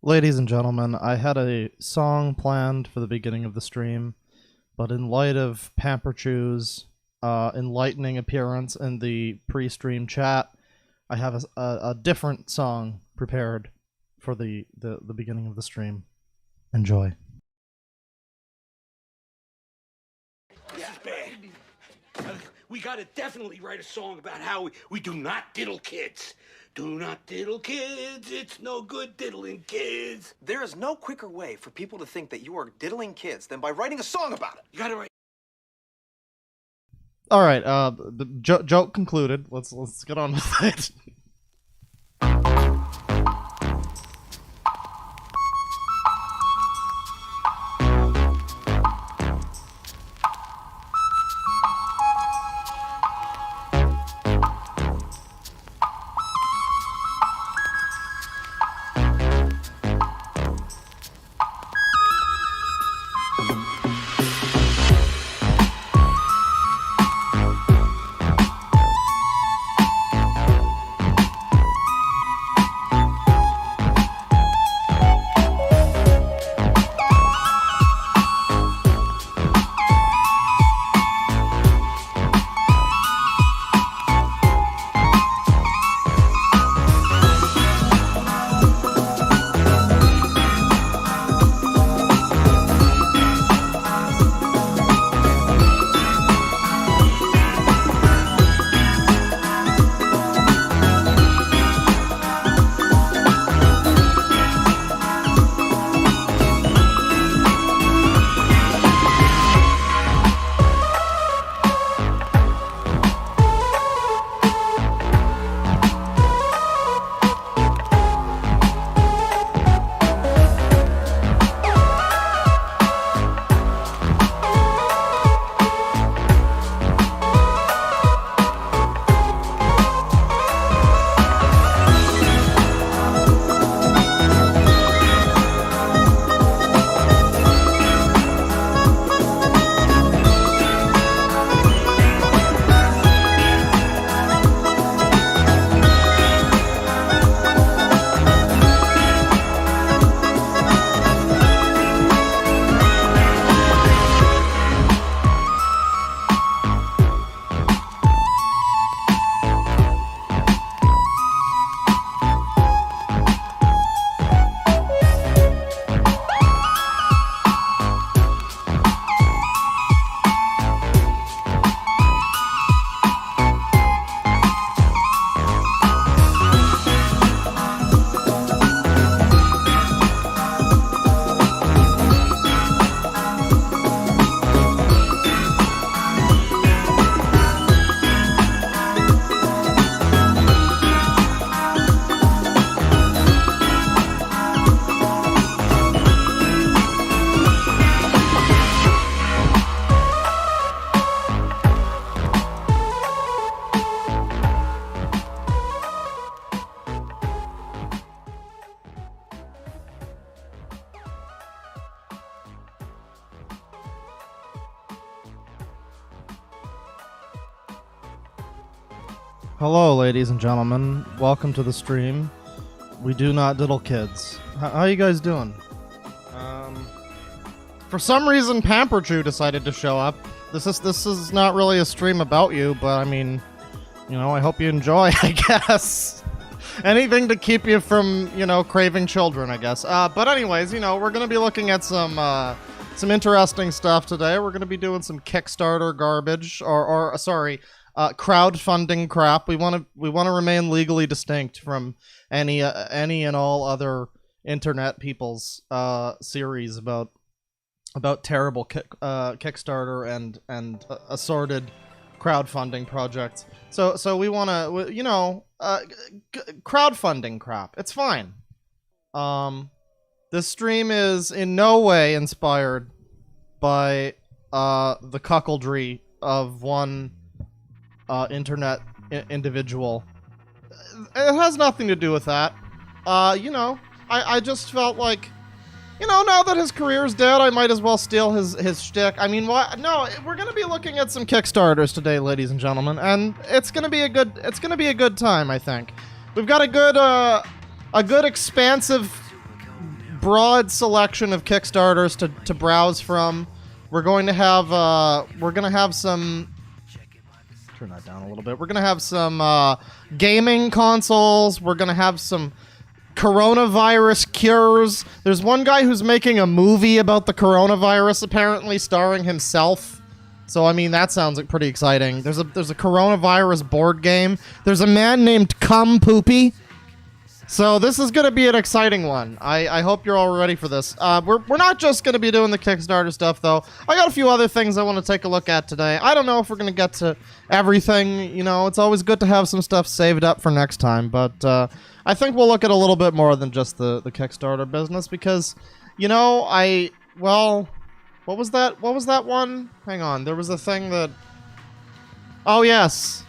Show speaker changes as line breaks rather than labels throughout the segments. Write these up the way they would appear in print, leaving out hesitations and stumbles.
Ladies and gentlemen, I had a song planned for the beginning of the stream, but in light of Pamperchew's enlightening appearance in the pre-stream chat, I have a different song prepared for the beginning of the stream. Enjoy.
This is bad. We gotta definitely write a song about how we do not diddle kids. Do not diddle kids, it's no good diddling kids.
There is no quicker way for people to think that you are diddling kids than by writing a song about it.
You gotta write.
All right, the joke concluded. Let's get on with it. Hello, ladies and gentlemen. Welcome to the stream. We do not diddle kids. How you guys doing? For some reason, Pamperchew decided to show up. This is not really a stream about you, but I mean, you know, I hope you enjoy, I guess. Anything to keep you from, you know, craving children, I guess. But anyways, you know, we're gonna be looking at some interesting stuff today. We're gonna be doing some Kickstarter garbage, or sorry, crowdfunding crap. We want to remain legally distinct from any and all other internet people's series about terrible Kickstarter and assorted crowdfunding projects. So we want to, you know, crowdfunding crap. It's fine. This stream is in no way inspired by the cuckoldry of one internet individual. It has nothing to do with that. You know, I just felt like, you know, now that his career's dead, I might as well steal his shtick. I mean, what? No, we're gonna be looking at some Kickstarters today, ladies and gentlemen, and it's gonna be a good time, I think. We've got a good expansive broad selection of Kickstarters to browse from. We're going to have some. Turn that down a little bit. We're gonna have some gaming consoles. We're gonna have some coronavirus cures. There's one guy who's making a movie about the coronavirus, apparently starring himself. So I mean, that sounds like pretty exciting. There's a coronavirus board game. There's a man named Cum Poopy. So this is going to be an exciting one. I hope you're all ready for this. We're not just going to be doing the Kickstarter stuff, though. I got a few other things I want to take a look at today. I don't know if we're going to get to everything. You know, it's always good to have some stuff saved up for next time. But I think we'll look at a little bit more than just the Kickstarter business because, you know, what was that? What was that one? Hang on. There was a thing that... Oh, yes.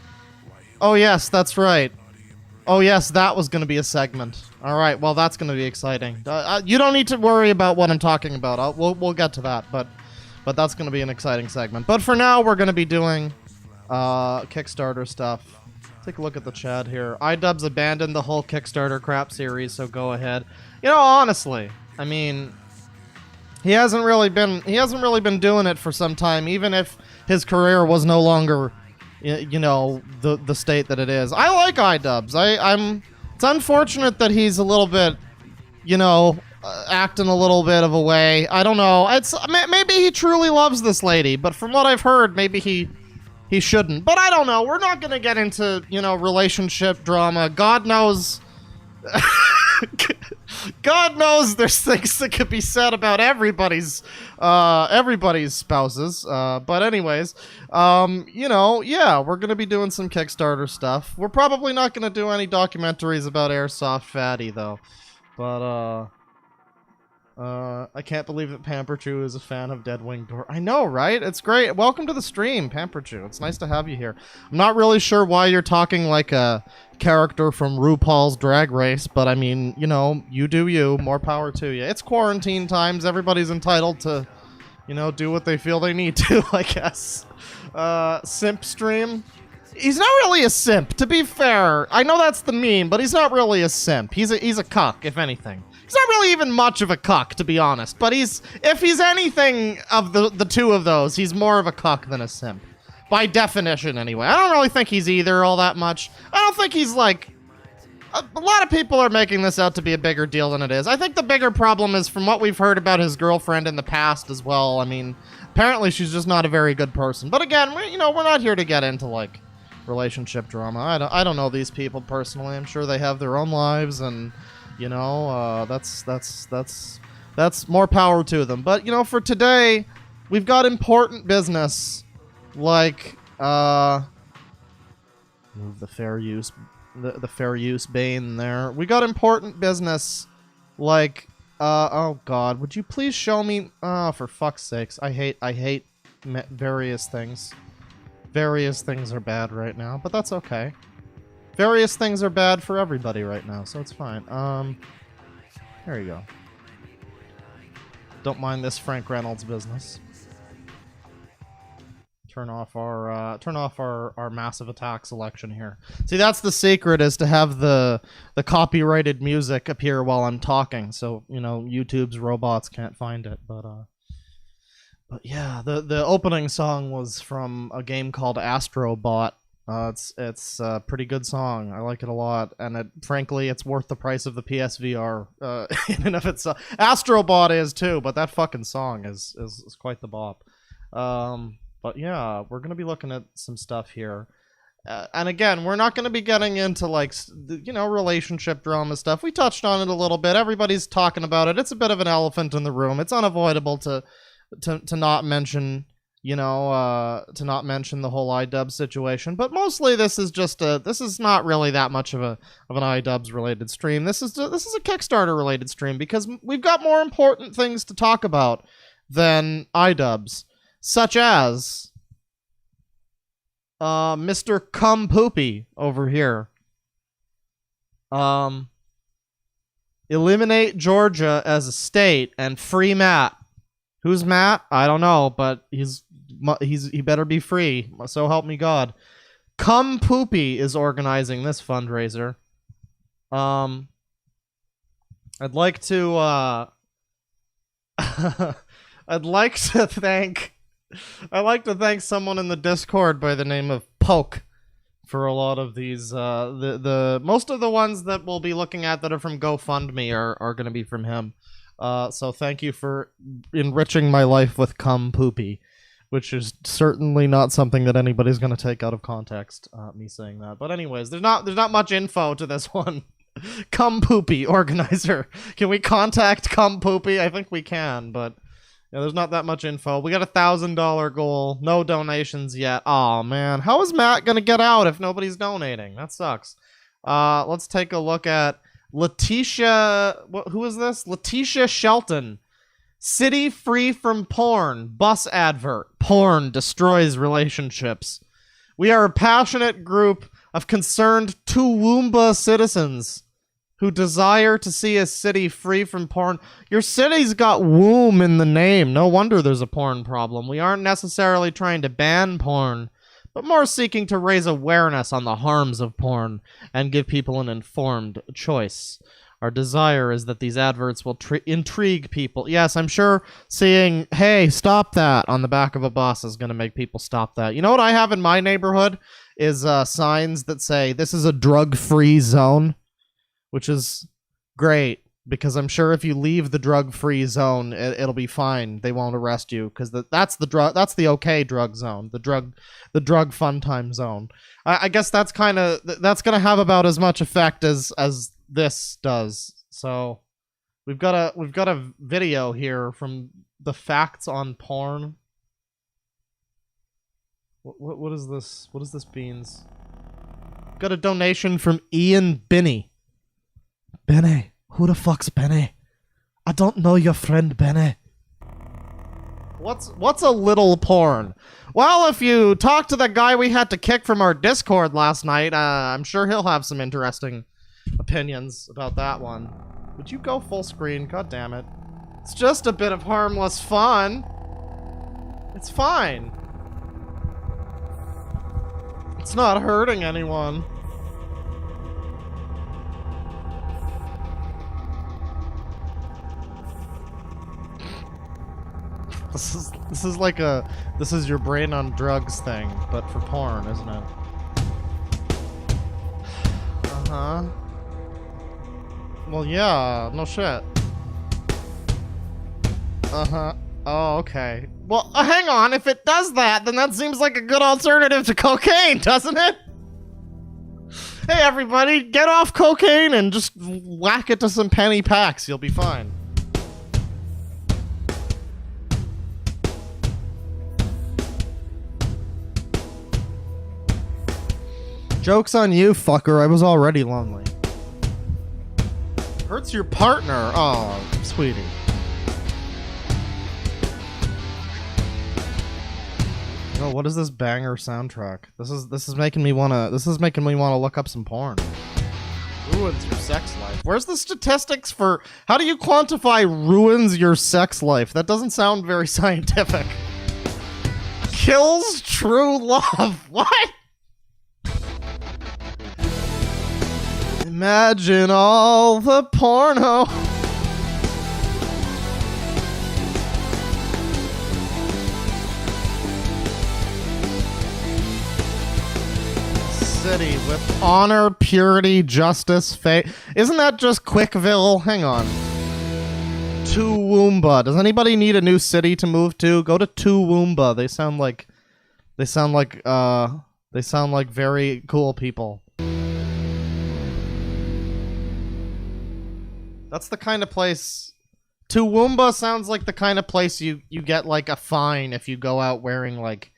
Oh, yes, that's right. Oh, yes, that was going to be a segment. All right, well, that's going to be exciting. You don't need to worry about what I'm talking about. We'll get to that, but that's going to be an exciting segment. But for now, we're going to be doing Kickstarter stuff. Take a look at the chat here. iDubbbz abandoned the whole Kickstarter crap series, so go ahead. You know, honestly, I mean, he hasn't really been doing it for some time, even if his career was no longer, you know, the state that it is. I like iDubbbz. It's unfortunate that he's a little bit, you know, acting a little bit of a way. I don't know. Maybe he truly loves this lady, but from what I've heard, maybe he shouldn't. But I don't know. We're not gonna get into, you know, relationship drama. God knows. God knows there's things that could be said about everybody's spouses. But anyways, you know, yeah, we're going to be doing some Kickstarter stuff. We're probably not going to do any documentaries about Airsoft Fatty, though. But, I can't believe that Pamperchew is a fan of DeadwingDork. I know, right? It's great. Welcome to the stream, Pamperchew. It's nice to have you here. I'm not really sure why you're talking like a character from RuPaul's Drag Race, but I mean, you know, you do you. More power to you. It's quarantine times. Everybody's entitled to, you know, do what they feel they need to, I guess. Simp stream. He's not really a simp, to be fair. I know that's the meme, but he's not really a simp. He's a cuck, if anything. He's not really even much of a cuck, to be honest. But if he's anything of the two of those, he's more of a cuck than a simp. By definition, anyway. I don't really think he's either all that much. I don't think he's like... A lot of people are making this out to be a bigger deal than it is. I think the bigger problem is from what we've heard about his girlfriend in the past as well. I mean, apparently she's just not a very good person. But again, we're not here to get into, like, relationship drama. I don't know these people personally. I'm sure they have their own lives and... You know, that's more power to them. But, you know, for today, we've got important business like, move the fair use bane there. We got important business like, oh God, would you please show me, for fuck's sakes, I hate various things. Various things are bad right now, but that's okay. Various things are bad for everybody right now, so it's fine. There you go. Don't mind this Frank Reynolds business. Turn off our massive attack selection here. See, that's the secret, is to have the copyrighted music appear while I'm talking, so you know YouTube's robots can't find it. But yeah, the opening song was from a game called Astrobot. It's a pretty good song. I like it a lot, and frankly, it's worth the price of the PSVR in and of itself. Astrobot is too, but that fucking song is quite the bop. But yeah, we're gonna be looking at some stuff here, and again, we're not gonna be getting into like relationship drama stuff. We touched on it a little bit. Everybody's talking about it. It's a bit of an elephant in the room. It's unavoidable to not mention. To not mention the whole iDubbbz situation, but mostly this is not really that much of an iDubbbz related stream. This is a Kickstarter related stream because we've got more important things to talk about than iDubbbz, such as Mr. Cum Poopy over here. Eliminate Georgia as a state and free Matt. Who's Matt? I don't know, but he better be free. So help me God. Cum Poopy is organizing this fundraiser. I'd like to I'd like to thank someone in the Discord by the name of Poke for a lot of these. The most of the ones that we'll be looking at that are from GoFundMe are going to be from him. So thank you for enriching my life with cum poopy, which is certainly not something that anybody's going to take out of context. Me saying that, but anyways, there's not much info to this one. Cum poopy organizer. Can we contact cum poopy? I think we can, but yeah, there's not that much info. We got a $1,000 goal. No donations yet. Oh man, how is Matt gonna get out if nobody's donating? That sucks. Let's take a look at Letitia. Who is this? Letitia Shelton. City free from porn. Bus advert. Porn destroys relationships. We are a passionate group of concerned Toowoomba citizens who desire to see a city free from porn. Your city's got womb in the name. No wonder there's a porn problem. We aren't necessarily trying to ban porn, but more seeking to raise awareness on the harms of porn and give people an informed choice. Our desire is that these adverts will intrigue people. Yes, I'm sure seeing, hey, stop that on the back of a bus is going to make people stop that. You know what I have in my neighborhood is signs that say, this is a drug-free zone, which is great, because I'm sure if you leave the drug-free zone, it'll be fine. They won't arrest you, because that's the okay drug zone, the drug fun time zone. I guess that's gonna have about as much effect as this does. So we've got a video here from the facts on porn. What is this? What is this, Beans? Got a donation from Ian Binney. Benny, who the fuck's Benny? I don't know your friend Benny. What's a little porn? Well, if you talk to the guy we had to kick from our Discord last night, I'm sure he'll have some interesting opinions about that one. Would you go full screen? God damn it. It's just a bit of harmless fun. It's fine. It's not hurting anyone. This is your brain on drugs thing, but for porn, isn't it? Uh-huh. Well, yeah, no shit. Uh-huh. Oh, okay. Well, hang on, if it does that, then that seems like a good alternative to cocaine, doesn't it? Hey everybody, get off cocaine and just whack it to some penny packs, you'll be fine. Joke's on you, fucker. I was already lonely. Hurts your partner. Oh, sweetie. Oh, what is this banger soundtrack? This is making me wanna look up some porn. Ruins your sex life. Where's the statistics for how do you quantify ruins your sex life? That doesn't sound very scientific. Kills true love. What? Imagine all the porno. City with honor, purity, justice, faith. Isn't that just Quickville? Hang on. Toowoomba. Does anybody need a new city to move to? Go to Toowoomba. They sound like very cool people. That's the kind of place... Toowoomba sounds like the kind of place you get, like, a fine if you go out wearing, like,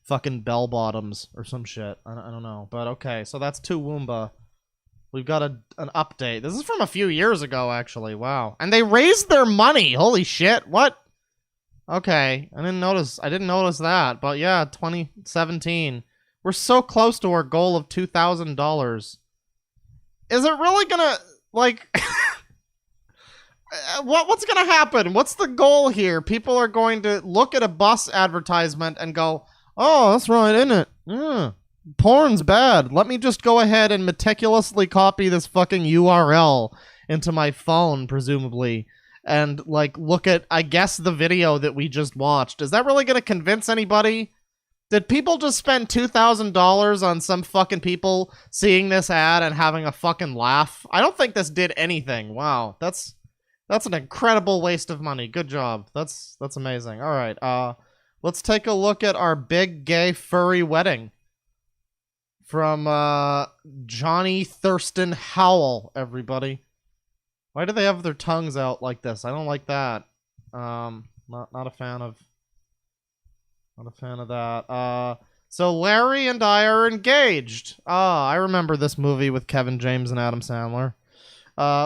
fucking bell-bottoms or some shit. I don't know. But, okay, so that's Toowoomba. We've got an update. This is from a few years ago, actually. Wow. And they raised their money! Holy shit, what? Okay, I didn't notice that. But, yeah, 2017. We're so close to our goal of $2,000. Is it really gonna, like... What's gonna happen? What's the goal here? People are going to look at a bus advertisement and go, oh, that's right, isn't it? Yeah. Porn's bad. Let me just go ahead and meticulously copy this fucking URL into my phone, presumably, and like look at, I guess, the video that we just watched. Is that really going to convince anybody? Did people just spend $2,000 on some fucking people seeing this ad and having a fucking laugh? I don't think this did anything. Wow, that's an incredible waste of money. Good job. That's amazing. All right, let's take a look at our big gay furry wedding from Johnny Thurston Howell. Everybody, why do they have their tongues out like this? I don't like that. Not a fan of. Not a fan of that. So Larry and I are engaged. I remember this movie with Kevin James and Adam Sandler.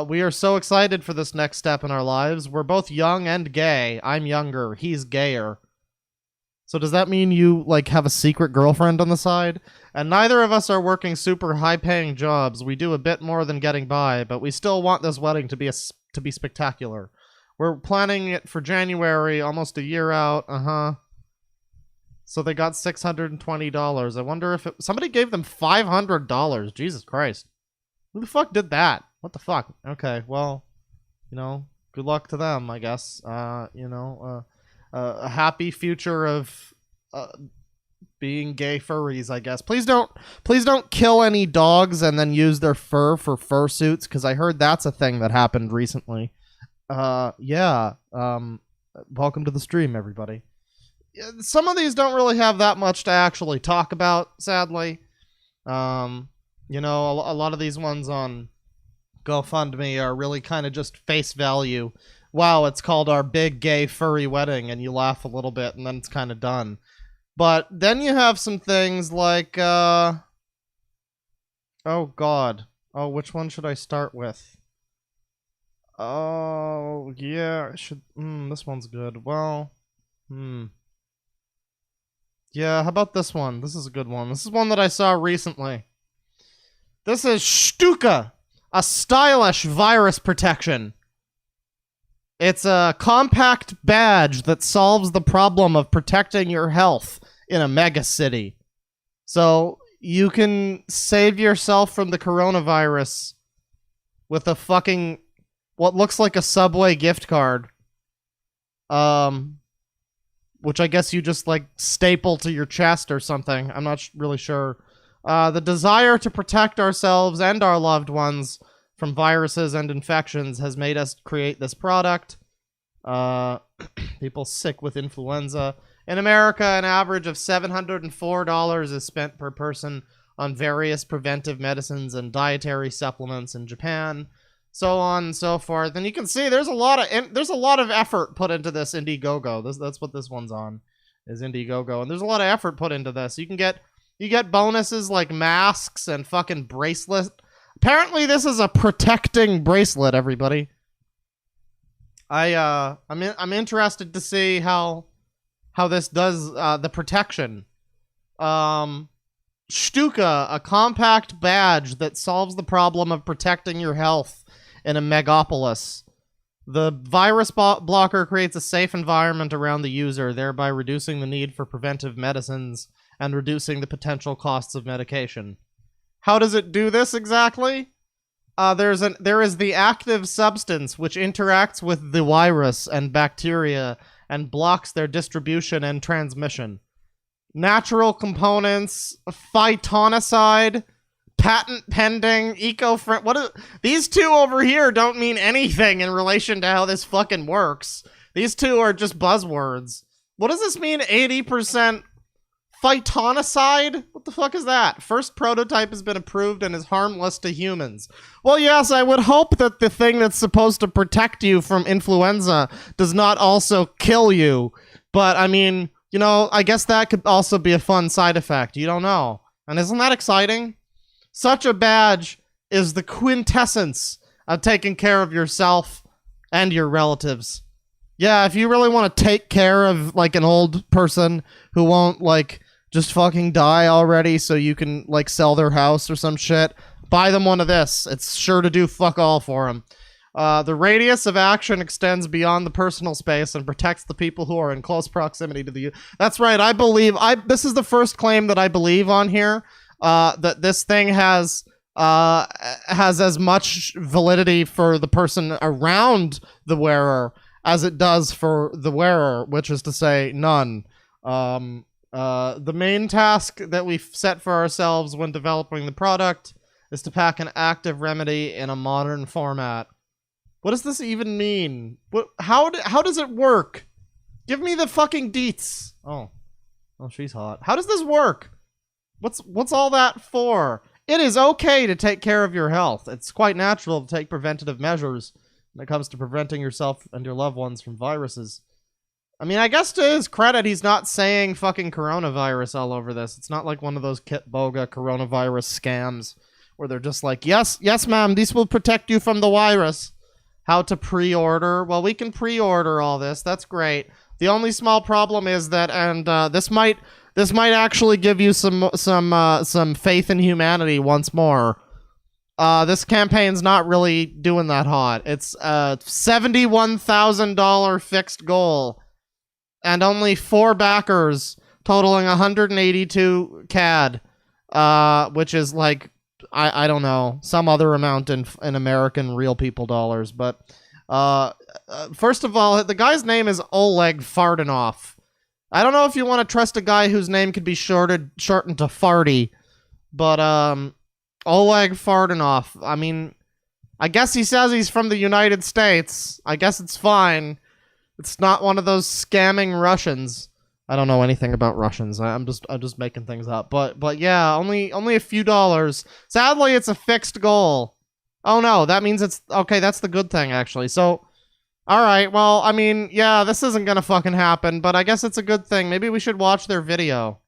We are so excited for this next step in our lives. We're both young and gay. I'm younger. He's gayer. So does that mean you, like, have a secret girlfriend on the side? And neither of us are working super high-paying jobs. We do a bit more than getting by, but we still want this wedding to be spectacular. We're planning it for January, almost a year out. So they got $620. I wonder if somebody gave them $500. Jesus Christ. Who the fuck did that? What the fuck? Okay, well, you know, good luck to them, I guess. You know, a happy future of being gay furries, I guess. Please don't kill any dogs and then use their fur for fursuits, because I heard that's a thing that happened recently. Yeah. Welcome to the stream, everybody. Some of these don't really have that much to actually talk about, sadly. You know, a lot of these ones on GoFundMe are really kind of just face value. Wow, it's called our big gay furry wedding, and you laugh a little bit, and then it's kind of done. But then you have some things like, oh god. Oh, which one should I start with? Oh, yeah, I should, this one's good. Well, yeah, how about this one? This is a good one. This is one that I saw recently. This is Stuka, a stylish virus protection. It's a compact badge that solves the problem of protecting your health in a mega city. So you can save yourself from the coronavirus with a fucking, what looks like a Subway gift card. Which I guess you just, like, staple to your chest or something. I'm not really sure. The desire to protect ourselves and our loved ones from viruses and infections has made us create this product. People sick with influenza. In America, an average of $704 is spent per person on various preventive medicines and dietary supplements in Japan. So on and so forth, and you can see there's a lot of effort put into this Indiegogo. That's what this one's on, is Indiegogo, and there's a lot of effort put into this. You get bonuses like masks and fucking bracelet. Apparently, this is a protecting bracelet. Everybody, I'm interested to see how this does the protection. Stuka, a compact badge that solves the problem of protecting your health in a megapolis. The virus blocker creates a safe environment around the user, thereby reducing the need for preventive medicines and reducing the potential costs of medication. How does it do this exactly? There is the active substance which interacts with the virus and bacteria and blocks their distribution and transmission. Natural components, phytonicide, patent pending, eco-friendly. These two over here don't mean anything in relation to how this fucking works. These two are just buzzwords. What does this mean, 80% phytonicide? What the fuck is that? First prototype has been approved and is harmless to humans. Well, yes, I would hope that the thing that's supposed to protect you from influenza does not also kill you. But, I mean, you know, I guess that could also be a fun side effect. You don't know. And isn't that exciting? Such a badge is the quintessence of taking care of yourself and your relatives. Yeah, if you really want to take care of, like, an old person who won't, like, just fucking die already so you can, like, sell their house or some shit, buy them one of this. It's sure to do fuck all for them. The radius of action extends beyond the personal space and protects the people who are in close proximity to the... That's right, I believe... This is the first claim that I believe on here. That this thing has has as much validity for the person around the wearer as it does for the wearer, which is to say none. The main task that we set for ourselves when developing the product is to pack an active remedy in a modern format. What does this even mean? How does it work? Give me the fucking deets. Oh, she's hot. How does this work? What's all that for? It is okay to take care of your health. It's quite natural to take preventative measures when it comes to preventing yourself and your loved ones from viruses. I mean, I guess to his credit, he's not saying fucking coronavirus all over this. It's not like one of those Kit Boga coronavirus scams where they're just like, yes, ma'am, this will protect you from the virus. How to pre-order? Well, we can pre-order all this. That's great. The only small problem is that, and this might actually give you some faith in humanity once more. This campaign's not really doing that hot. It's a $71,000 fixed goal. And only 4 backers, totaling 182 CAD, which is like, I don't know, some other amount in American real people dollars. But first of all, the guy's name is Oleg Fardinoff. I don't know if you want to trust a guy whose name could be shortened to Farty, but Oleg Fardinoff. I mean, I guess he says he's from the United States. I guess it's fine. It's not one of those scamming Russians. I don't know anything about Russians. I'm just making things up. But yeah, only a few dollars. Sadly, it's a fixed goal. Oh no, that means it's okay. That's the good thing, actually. So, all right. Well, I mean, yeah, this isn't gonna fucking happen. But I guess it's a good thing. Maybe we should watch their video.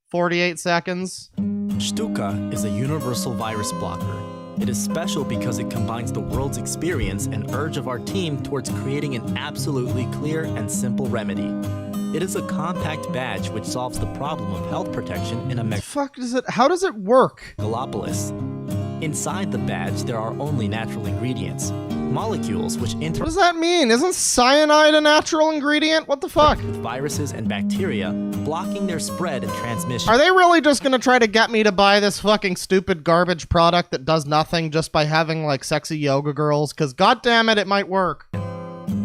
48 seconds.
Shtuka is a universal virus blocker. It is special because it combines the world's experience and urge of our team towards creating an absolutely clear and simple remedy. It is a compact badge which solves the problem of health protection in a
Fuck is it? How does it work?
megalopolis. Inside the badge, there are only natural ingredients, molecules which
What
interact
does that mean? Isn't cyanide a natural ingredient? What the fuck?
with viruses and bacteria, blocking their spread and transmission.
Are they really just gonna try to get me to buy this fucking stupid garbage product that does nothing just by having like sexy yoga girls? Cause goddammit, it might work.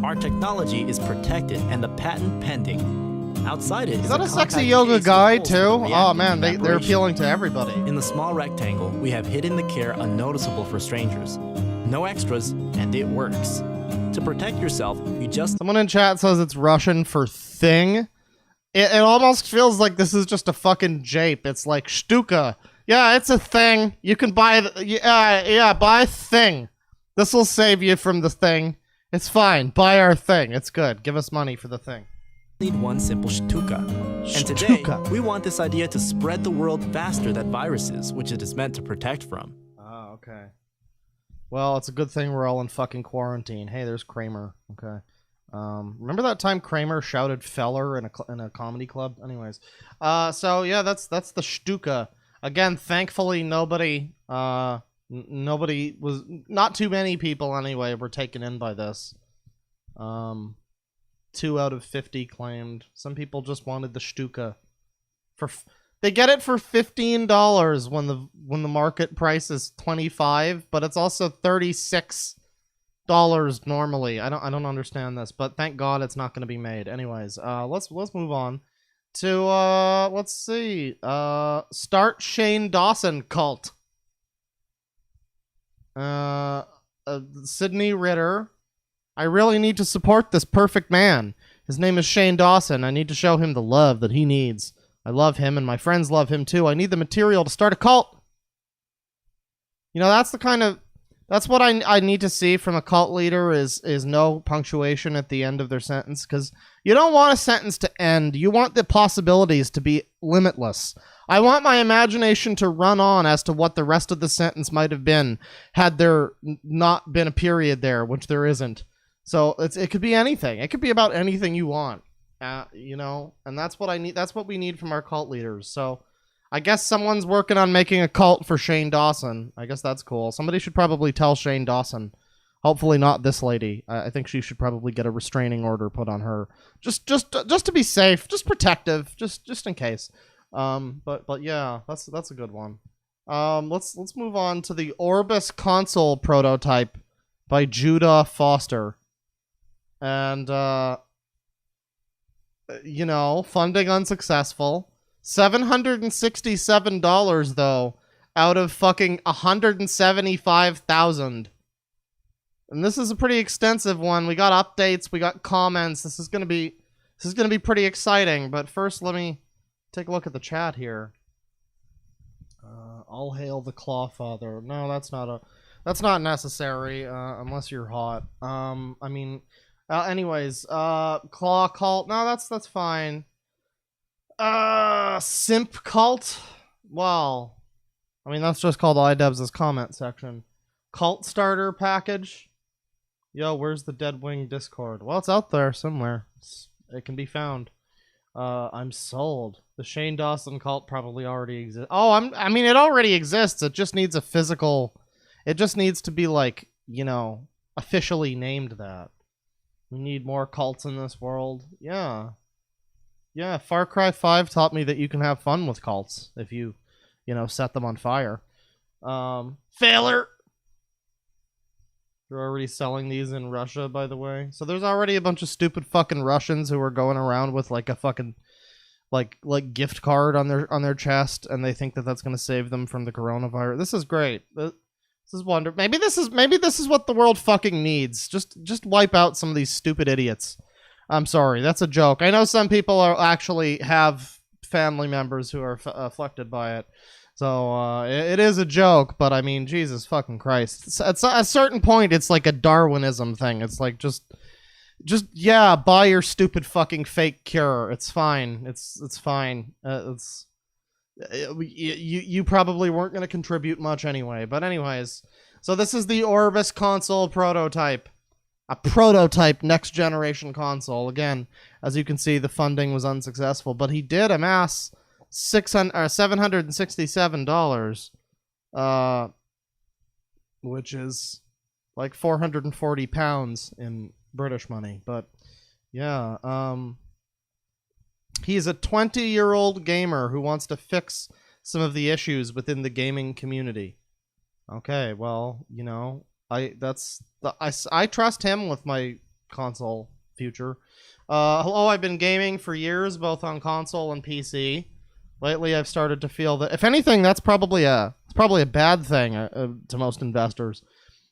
Our technology is protected and the patent pending. Outside it
Is that a
compact
sexy yoga
case
guy
with holes
too?
for
Oh
reactive
man, they're
evaporation.
appealing to everybody.
In the small rectangle, we have hidden the care unnoticeable for strangers. No extras, and it works. To protect yourself, you just
Someone in chat says it's Russian for thing. It almost feels like this is just a fucking jape. It's like shtuka. Yeah, it's a thing. You can buy buy thing. This will save you from the thing. It's fine. Buy our thing. It's good. Give us money for the thing.
need one simple shtuka. And today,
Shtuka.
we want this idea to spread the world faster than viruses, which it is meant to protect from.
Oh, okay. Well, it's a good thing we're all in fucking quarantine. Hey, there's Kramer. Okay. Remember that time Kramer shouted "feller" in a comedy club? Anyways, so yeah, that's the shtuka. Again, thankfully nobody was, not too many people anyway, were taken in by this. 2 out of 50 claimed. Some people just wanted the shtuka. They get it for $15 when the market price is $25, but it's also $36 normally. I don't understand this, but thank God it's not going to be made. Anyways, let's move on to let's see. Start Shane Dawson cult. Sydney Ritter. I really need to support this perfect man. His name is Shane Dawson. I need to show him the love that he needs. I love him, and my friends love him too. I need the material to start a cult. You know, that's what I need to see from a cult leader is no punctuation at the end of their sentence, because you don't want a sentence to end. You want the possibilities to be limitless. I want my imagination to run on as to what the rest of the sentence might have been had there not been a period there, which there isn't. So it could be anything. It could be about anything you want, you know, and that's what I need. That's what we need from our cult leaders. So I guess someone's working on making a cult for Shane Dawson. I guess that's cool. Somebody should probably tell Shane Dawson. Hopefully not this lady. I think she should probably get a restraining order put on her. Just to be safe, just protective, just in case. But yeah, that's a good one. Let's move on to the Orbis console prototype by Judah Foster. And you know, funding unsuccessful. $767 though, out of fucking 175,000. And this is a pretty extensive one. We got updates, we got comments. This is gonna be pretty exciting. But first, let me take a look at the chat here. All hail the Clawfather. No, that's not necessary unless you're hot. I mean, anyways, Claw Cult. No, that's fine. Simp Cult. Well, I mean, that's just called iDevs' comment section. Cult starter package. Yo, where's the Deadwing Discord? Well, it's out there somewhere. It can be found. I'm sold. The Shane Dawson cult probably already exists. Oh, I mean, it already exists. It just needs a physical. It just needs to be, like, you know, officially named that. We need more cults in this world. Yeah. Yeah, Far Cry 5 taught me that you can have fun with cults if you know, set them on fire. Failure! They're already selling these in Russia, by the way. So there's already a bunch of stupid fucking Russians who are going around with, like, a fucking, like gift card on their chest, and they think that that's going to save them from the coronavirus. This is great. This is wonderful. Maybe this is what the world fucking needs. Just wipe out some of these stupid idiots. I'm sorry, that's a joke. I know some people actually have family members who are afflicted by it. So, it is a joke, but I mean, Jesus fucking Christ. At a certain point, it's like a Darwinism thing. It's like, just yeah, buy your stupid fucking fake cure. It's fine. It's fine. You probably weren't going to contribute much anyway. But anyways, so this is the Orbis console prototype. A prototype next generation console. Again, as you can see, the funding was unsuccessful, but he did amass $767, which is like 440 pounds in British money. But yeah, he's a 20-year-old gamer who wants to fix some of the issues within the gaming community. Okay, well, you know, I trust him with my console future. Hello, I've been gaming for years, both on console and PC. Lately, I've started to feel that, if anything, that's probably a bad thing to most investors.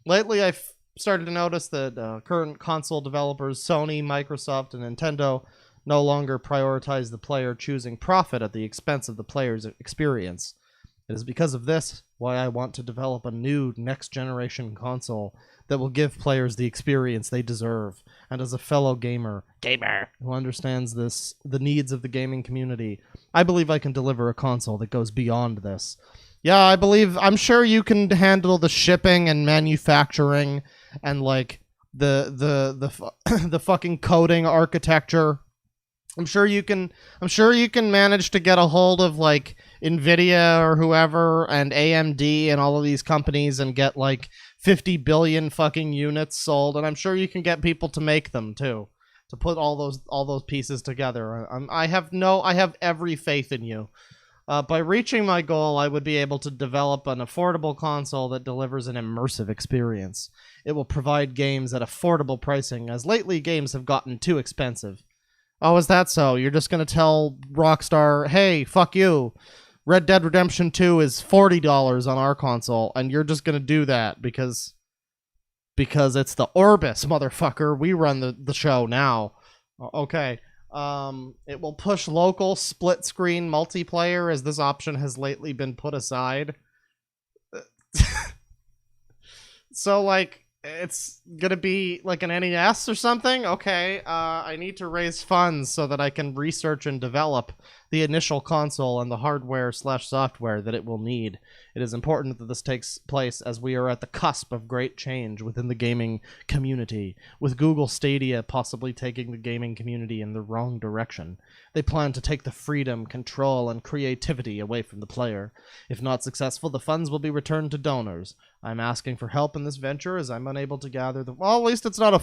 Lately, I've started to notice that current console developers, Sony, Microsoft, and Nintendo, no longer prioritize the player choosing profit at the expense of the player's experience. It is because of this why I want to develop a new next-generation console that will give players the experience they deserve. And as a fellow gamer who understands the needs of the gaming community, I believe I can deliver a console that goes beyond this. Yeah, I'm sure you can handle the shipping and manufacturing and, like, the fucking coding architecture. I'm sure you can manage to get a hold of, like, Nvidia or whoever and AMD and all of these companies and get, like, 50 billion fucking units sold, and I'm sure you can get people to make them too, to put all those pieces together. I have every faith in you. By reaching my goal, I would be able to develop an affordable console that delivers an immersive experience. It will provide games at affordable pricing, as lately games have gotten too expensive. Oh, is that so? You're just gonna tell Rockstar, hey, fuck you. Red Dead Redemption 2 is $40 on our console, and you're just gonna do that because it's the Orbis, motherfucker. We run the show now. Okay. It will push local split-screen multiplayer, as this option has lately been put aside. So, like, it's gonna be like an NES or something? Okay, I need to raise funds so that I can research and develop the initial console and the hardware/software that it will need. It is important that this takes place as we are at the cusp of great change within the gaming community, with Google Stadia possibly taking the gaming community in the wrong direction. They plan to take the freedom, control, and creativity away from the player. If not successful, the funds will be returned to donors. I'm asking for help in this venture as I'm unable to gather the... Well, at least it's not like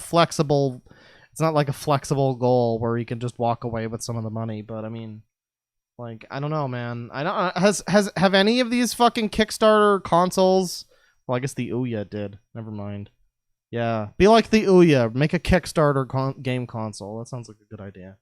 a flexible goal where you can just walk away with some of the money, but I mean... Like, I don't know, man. I don't have any of these fucking Kickstarter consoles? Well, I guess the Ouya did. Never mind. Yeah, be like the Ouya. Make a Kickstarter game console. That sounds like a good idea.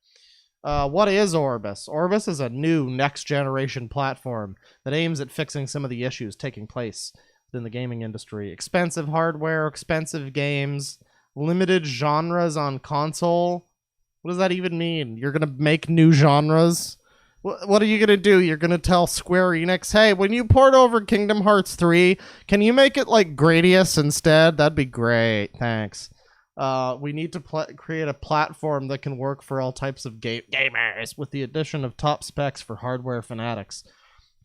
What is Orbis? Orbis is a new next-generation platform that aims at fixing some of the issues taking place within the gaming industry. Expensive hardware, expensive games, limited genres on console. What does that even mean? You're gonna make new genres? What are you gonna do? You're gonna tell Square Enix, hey, when you port over Kingdom Hearts 3, can you make it like Gradius instead? That'd be great. Thanks. We need to create a platform that can work for all types of gamers with the addition of top specs for hardware fanatics.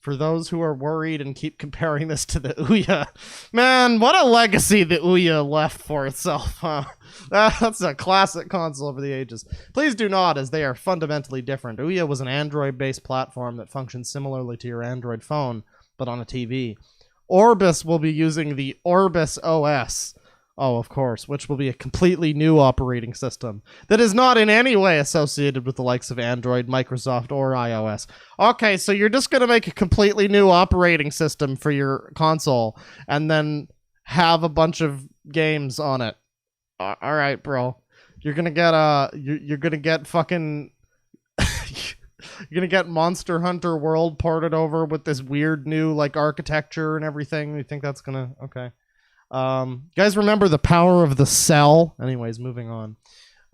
For those who are worried and keep comparing this to the Ouya, man, what a legacy the Ouya left for itself, huh? That's a classic console over the ages. Please do not, as they are fundamentally different. Ouya was an Android-based platform that functions similarly to your Android phone, but on a TV. Orbis will be using the Orbis OS. Oh, of course, which will be a completely new operating system that is not in any way associated with the likes of Android, Microsoft, or iOS. Okay, so you're just going to make a completely new operating system for your console and then have a bunch of games on it. All right, bro. You're going to get you're going to get fucking you're going to get Monster Hunter World ported over with this weird new like architecture and everything. You think that's going to okay. Guys, remember the power of the cell? Anyways, moving on.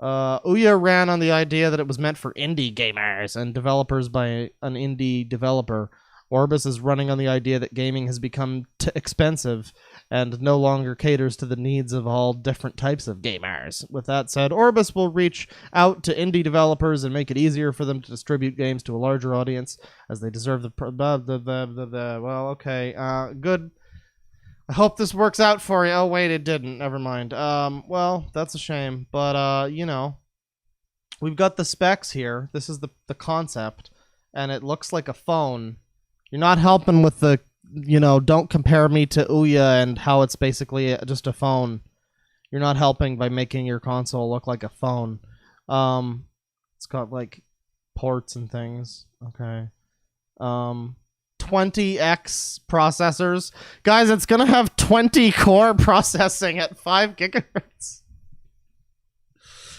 Ouya ran on the idea that it was meant for indie gamers and developers by an indie developer. Orbis is running on the idea that gaming has become expensive and no longer caters to the needs of all different types of gamers. With that said, Orbis will reach out to indie developers and make it easier for them to distribute games to a larger audience as they deserve well, okay, good. I hope this works out for you. Oh, wait, it didn't. Never mind. Well, that's a shame. But, you know, we've got the specs here. This is the concept, and it looks like a phone. You're not helping with the, you know, don't compare me to Ouya and how it's basically just a phone. You're not helping by making your console look like a phone. It's got, like, ports and things. Okay. 20x processors. Guys, it's gonna have 20 core processing at 5 gigahertz.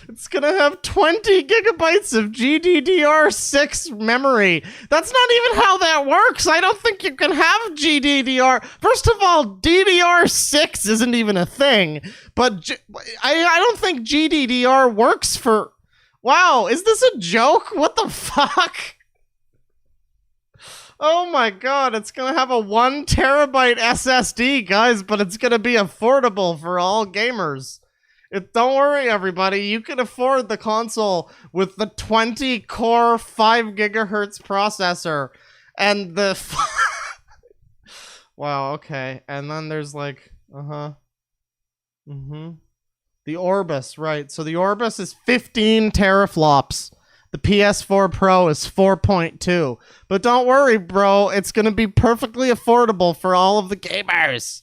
It's gonna have 20 gigabytes of GDDR6 memory. That's not even how that works. I don't think you can have GDDR. First of all, DDR6 isn't even a thing. But I don't think GDDR works for... Wow, is this a joke? What the fuck? Oh my god, it's gonna have a 1 terabyte SSD, guys, but it's gonna be affordable for all gamers. Don't worry, everybody, you can afford the console with the 20 core 5 gigahertz processor and the... Wow, okay, and then there's like, the Orbis, right, so the Orbis is 15 teraflops. The PS4 Pro is 4.2. But don't worry, bro. It's going to be perfectly affordable for all of the gamers.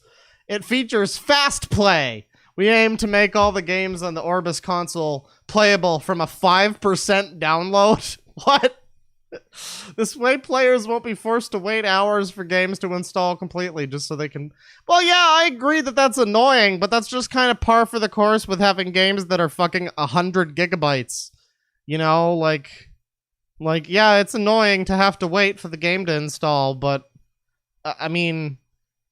It features fast play. We aim to make all the games on the Orbis console playable from a 5% download. What? This way players won't be forced to wait hours for games to install completely just so they can... Well, yeah, I agree that that's annoying, but that's just kind of par for the course with having games that are fucking 100 gigabytes. You know, like, yeah, it's annoying to have to wait for the game to install, but, I mean,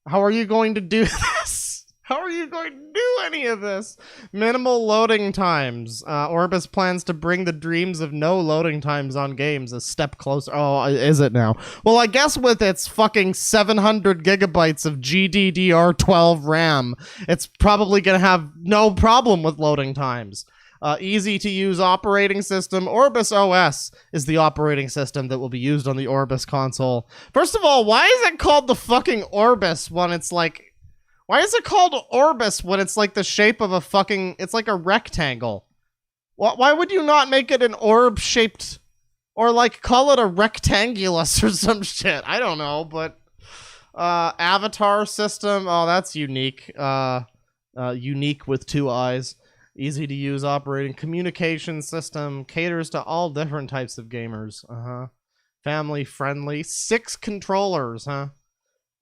how are you going to do this? How are you going to do any of this? Minimal loading times. Orbis plans to bring the dreams of no loading times on games a step closer. Oh, is it now? Well, I guess with its fucking 700 gigabytes of GDDR12 RAM, it's probably going to have no problem with loading times. Easy-to-use operating system. Orbis OS is the operating system that will be used on the Orbis console. First of all, why is it called the fucking Orbis when it's like... Why is it called Orbis when it's like the shape of a fucking... It's like a rectangle. Why would you not make it an orb-shaped... Or like call it a rectangulus or some shit? I don't know, but... Avatar system. Oh, that's unique. Unique with 2 eyes. Easy to use operating communication system, caters to all different types of gamers. family friendly. 6 controllers, huh?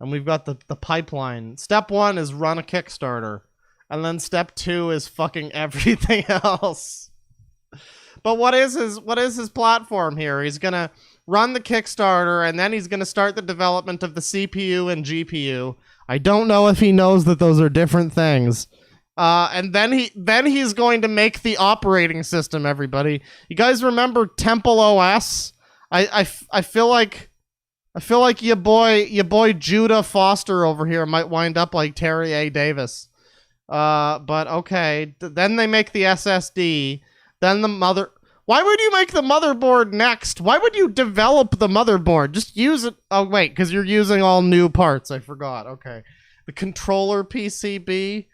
And we've got the pipeline. Step 1 is run a Kickstarter. And then step 2 is fucking everything else. But what is his platform here? He's gonna run the Kickstarter, and then he's gonna start the development of the CPU and GPU. I don't know if he knows that those are different things. And then he's going to make the operating system. Everybody, you guys remember Temple OS? I feel like your boy Judah Foster over here might wind up like Terry A. Davis. But okay. Then they make the SSD. Then the mother... Why would you make the motherboard next? Why would you develop the motherboard? Just use it... Oh, wait, because you're using all new parts. I forgot. Okay. The controller PCB.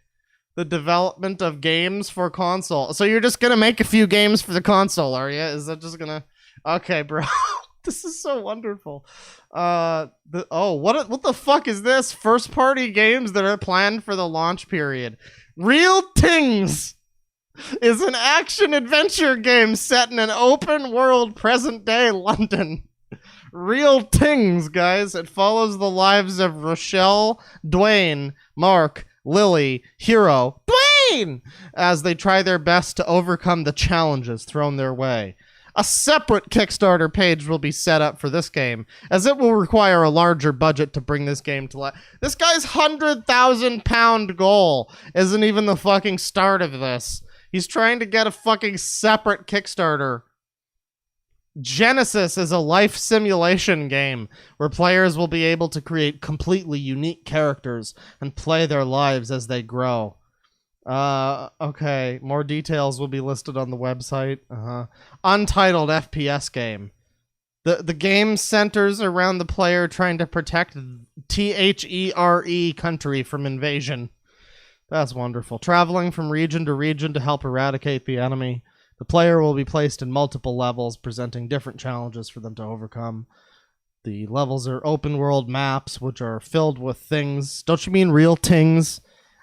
The development of games for console. So you're just going to make a few games for the console, are you? Is that just going to... Okay, bro. This is so wonderful. What the fuck is this? First-party games that are planned for the launch period. Real Things is an action-adventure game set in an open-world present-day London. Real Things, guys. It follows the lives of Rochelle, Dwayne, Mark, Lily, Hero, Dwayne, as they try their best to overcome the challenges thrown their way. A separate Kickstarter page will be set up for this game, as it will require a larger budget to bring this game to life. This guy's £100,000 goal isn't even the fucking start of this. He's trying to get a fucking separate Kickstarter. Genesis is a life simulation game where players will be able to create completely unique characters and play their lives as they grow. Okay. More details will be listed on the website. Untitled FPS game. The game centers around the player trying to protect THERE country from invasion. That's wonderful. Traveling from region to region to help eradicate the enemy. The player will be placed in multiple levels, presenting different challenges for them to overcome. The levels are open world maps, which are filled with things. Don't you mean real things?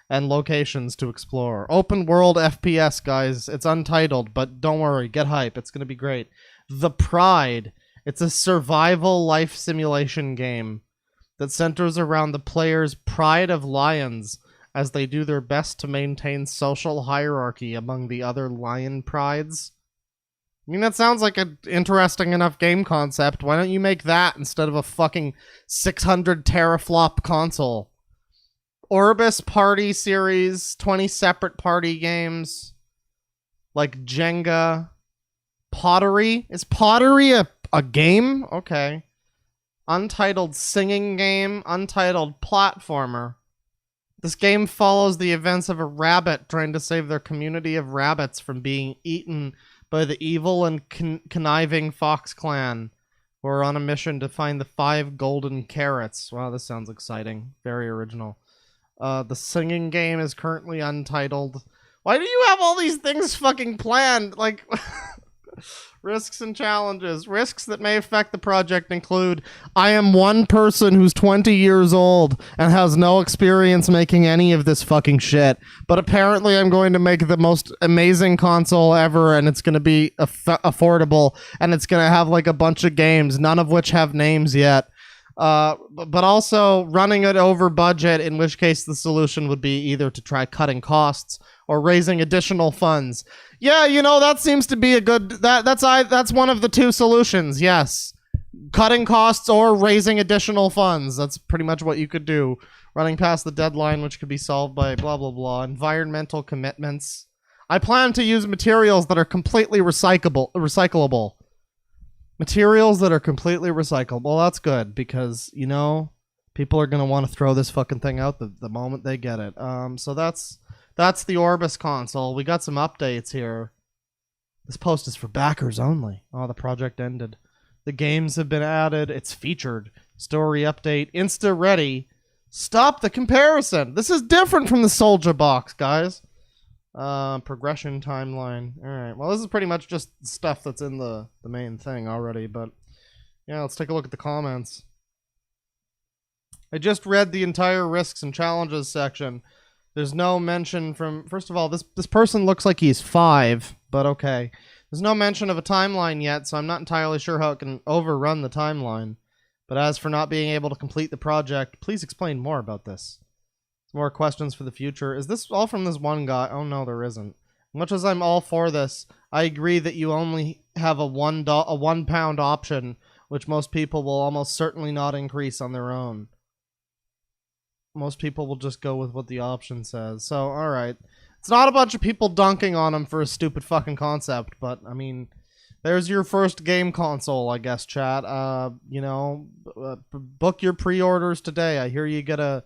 And locations to explore. Open world FPS, guys. It's untitled, but don't worry. Get hype. It's going to be great. The Pride. It's a survival life simulation game that centers around the player's pride of lions as they do their best to maintain social hierarchy among the other lion prides. I mean, that sounds like an interesting enough game concept. Why don't you make that instead of a fucking 600 teraflop console? Orbis Party Series, 20 separate party games, like Jenga. Pottery? Is Pottery a game? Okay. Untitled singing game, untitled platformer. This game follows the events of a rabbit trying to save their community of rabbits from being eaten by the evil and conniving Fox Clan, who are on a mission to find the 5 golden carrots. Wow, this sounds exciting. Very original. The singing game is currently untitled. Why do you have all these things fucking planned? Like... Risks and challenges. Risks that may affect the project include: I am one person who's 20 years old and has no experience making any of this fucking shit, but apparently I'm going to make the most amazing console ever, and it's going to be affordable, and it's going to have like a bunch of games, none of which have names yet. But also running it over budget, in which case the solution would be either to try cutting costs or raising additional funds. Yeah, you know, that seems to be a good... That's one of the two solutions, yes. Cutting costs or raising additional funds. That's pretty much what you could do. Running past the deadline, which could be solved by blah, blah, blah. Environmental commitments. I plan to use materials that are completely recyclable. Materials that are completely recyclable. Well, that's good, because, you know, people are going to want to throw this fucking thing out the moment they get it. So that's the Orbis console. We got some updates here. This post is for backers only. Oh, the project ended. The games have been added. It's featured. Story update. Insta ready. Stop the comparison. This is different from the Soldier Box, guys. Progression timeline. Alright, well, this is pretty much just stuff that's in the main thing already, but yeah, let's take a look at the comments. I just read the entire risks and challenges section. There's no mention from... First of all, this person looks like he's 5, but okay. There's no mention of a timeline yet, so I'm not entirely sure how it can overrun the timeline. But as for not being able to complete the project, please explain more about this. More questions for the future. Is this all from this one guy? Oh no, there isn't. Much as I'm all for this, I agree that you only have a £1 option, which most people will almost certainly not increase on their own. Most people will just go with what the option says. So, alright. It's not a bunch of people dunking on him for a stupid fucking concept, but, I mean, there's your first game console, I guess, chat. Book your pre-orders today. I hear you get a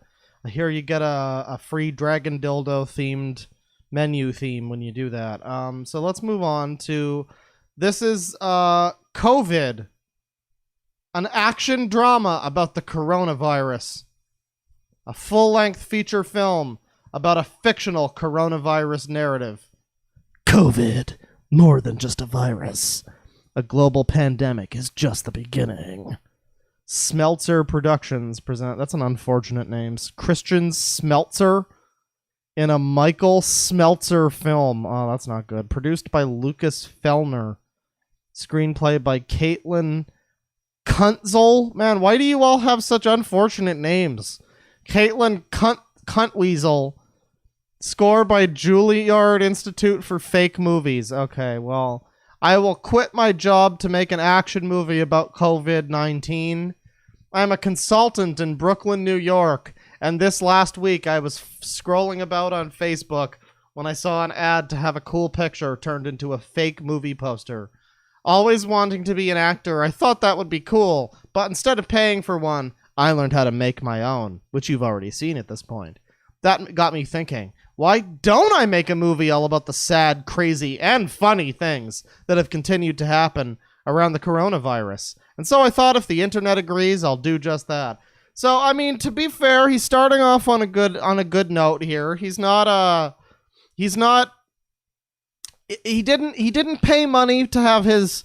free Dragon Dildo themed menu theme when you do that. So let's move on to, this is COVID, an action drama about the coronavirus, a full-length feature film about a fictional coronavirus narrative. COVID, more than just a virus. A global pandemic is just the beginning. Smeltzer Productions present, that's an unfortunate name, Christian Smeltzer in a Michael Smeltzer film. Oh, that's not good. Produced by Lucas Fellner. Screenplay by Caitlin Kuntzel. Man, why do you all have such unfortunate names? Caitlin Cuntweasel. Score by Juilliard Institute for Fake Movies. Okay, well, I will quit my job to make an action movie about COVID-19. I'm a consultant in Brooklyn, New York, and this last week I was scrolling about on Facebook when I saw an ad to have a cool picture turned into a fake movie poster. Always wanting to be an actor, I thought that would be cool, but instead of paying for one, I learned how to make my own, which you've already seen at this point. That got me thinking, why don't I make a movie all about the sad, crazy, and funny things that have continued to happen around the coronavirus? And so I thought if the internet agrees, I'll do just that. So, I mean, to be fair, he's starting off on a good note here. He didn't pay money to have his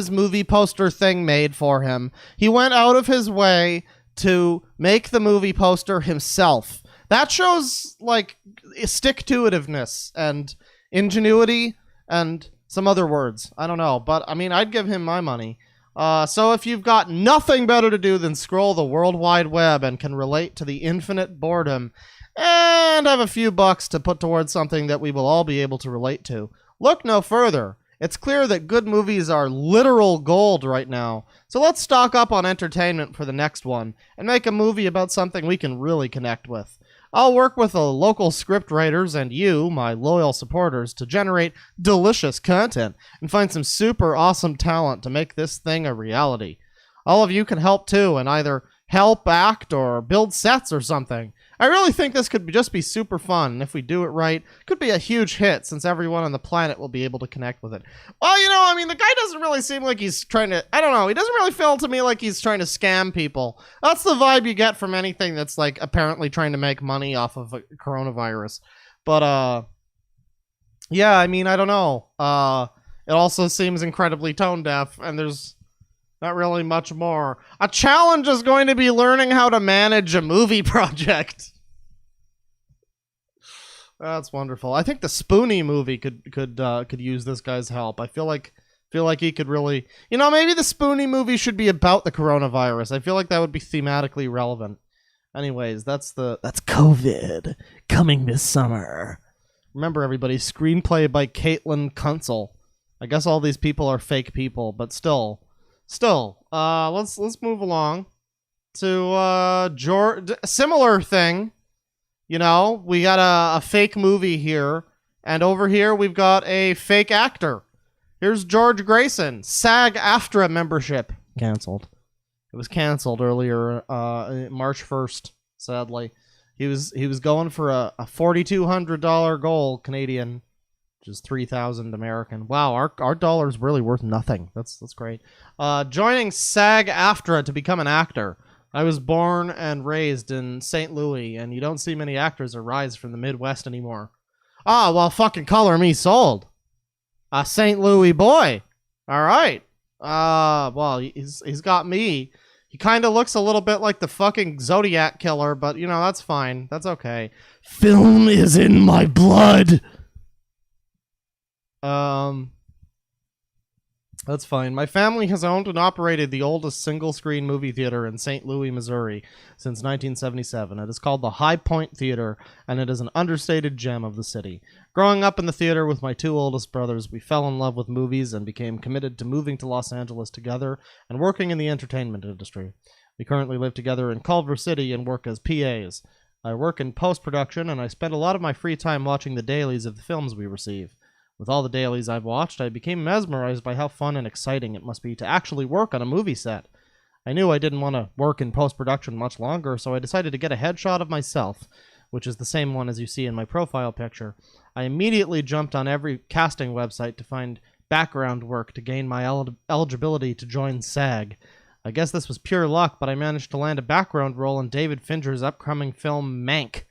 movie poster thing made for him. He went out of his way to make the movie poster himself. That shows, like, stick-to-itiveness and ingenuity and some other words. I don't know, but, I mean, I'd give him my money. So if you've got nothing better to do than scroll the World Wide Web and can relate to the infinite boredom and have a few bucks to put towards something that we will all be able to relate to, look no further. It's clear that good movies are literal gold right now. So let's stock up on entertainment for the next one and make a movie about something we can really connect with. I'll work with the local script writers and you, my loyal supporters, to generate delicious content and find some super awesome talent to make this thing a reality. All of you can help too, and either help act or build sets or something. I really think this could just be super fun, and if we do it right, it could be a huge hit since everyone on the planet will be able to connect with it. Well, you know, I mean, the guy doesn't really seem like he's trying to, I don't know, he doesn't really feel to me like he's trying to scam people. That's the vibe you get from anything that's, like, apparently trying to make money off of a coronavirus. But, yeah, I mean, I don't know. It also seems incredibly tone deaf, and there's not really much more. A challenge is going to be learning how to manage a movie project. That's wonderful. I think the Spoonie movie could use this guy's help. I feel like he could really, you know, maybe the Spoonie movie should be about the coronavirus. I feel like that would be thematically relevant. Anyways, that's COVID coming this summer. Remember, everybody, screenplay by Caitlin Kuntzel. I guess all these people are fake people, but still, let's move along to George. Similar thing, you know, we got a fake movie here, and over here we've got a fake actor. Here's George Grayson, SAG-AFTRA membership canceled. It was canceled earlier, March 1st. Sadly, he was going for a $4,200 goal Canadian, which is 3,000 American. Wow, our dollar's really worth nothing. That's great. Joining SAG-AFTRA to become an actor. I was born and raised in St. Louis, and you don't see many actors arise from the Midwest anymore. Ah, well, fucking color me sold. A St. Louis boy. All right. Well, he's got me. He kind of looks a little bit like the fucking Zodiac killer, but, you know, that's fine. That's okay. Film is in my blood. That's fine. My family has owned and operated the oldest single-screen movie theater in St. Louis, Missouri since 1977. It is called the High Point Theater, and it is an understated gem of the city. Growing up in the theater with my two oldest brothers, we fell in love with movies and became committed to moving to Los Angeles together and working in the entertainment industry. We currently live together in Culver City and work as PAs. I work in post-production, and I spend a lot of my free time watching the dailies of the films we receive. With all the dailies I've watched, I became mesmerized by how fun and exciting it must be to actually work on a movie set. I knew I didn't want to work in post-production much longer, so I decided to get a headshot of myself, which is the same one as you see in my profile picture. I immediately jumped on every casting website to find background work to gain my eligibility to join SAG. I guess this was pure luck, but I managed to land a background role in David Fincher's upcoming film Mank.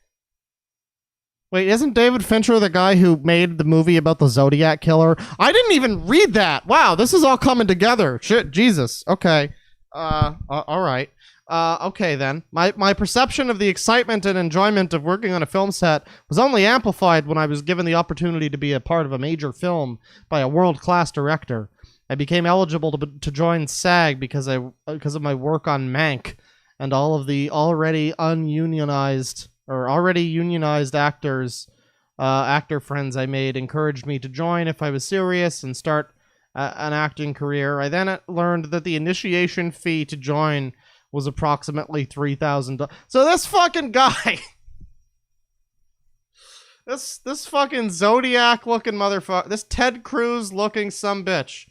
Wait, isn't David Fincher the guy who made the movie about the Zodiac Killer? I didn't even read that. Wow, this is all coming together. Shit, Jesus. Okay. All right. Okay then. My perception of the excitement and enjoyment of working on a film set was only amplified when I was given the opportunity to be a part of a major film by a world-class director. I became eligible to join SAG because of my work on Mank, and all of the already unionized actor friends I made encouraged me to join if I was serious and start an acting career. I then learned that the initiation fee to join was approximately $3,000. So this fucking guy, this fucking Zodiac looking motherfucker, this Ted Cruz looking sumbitch.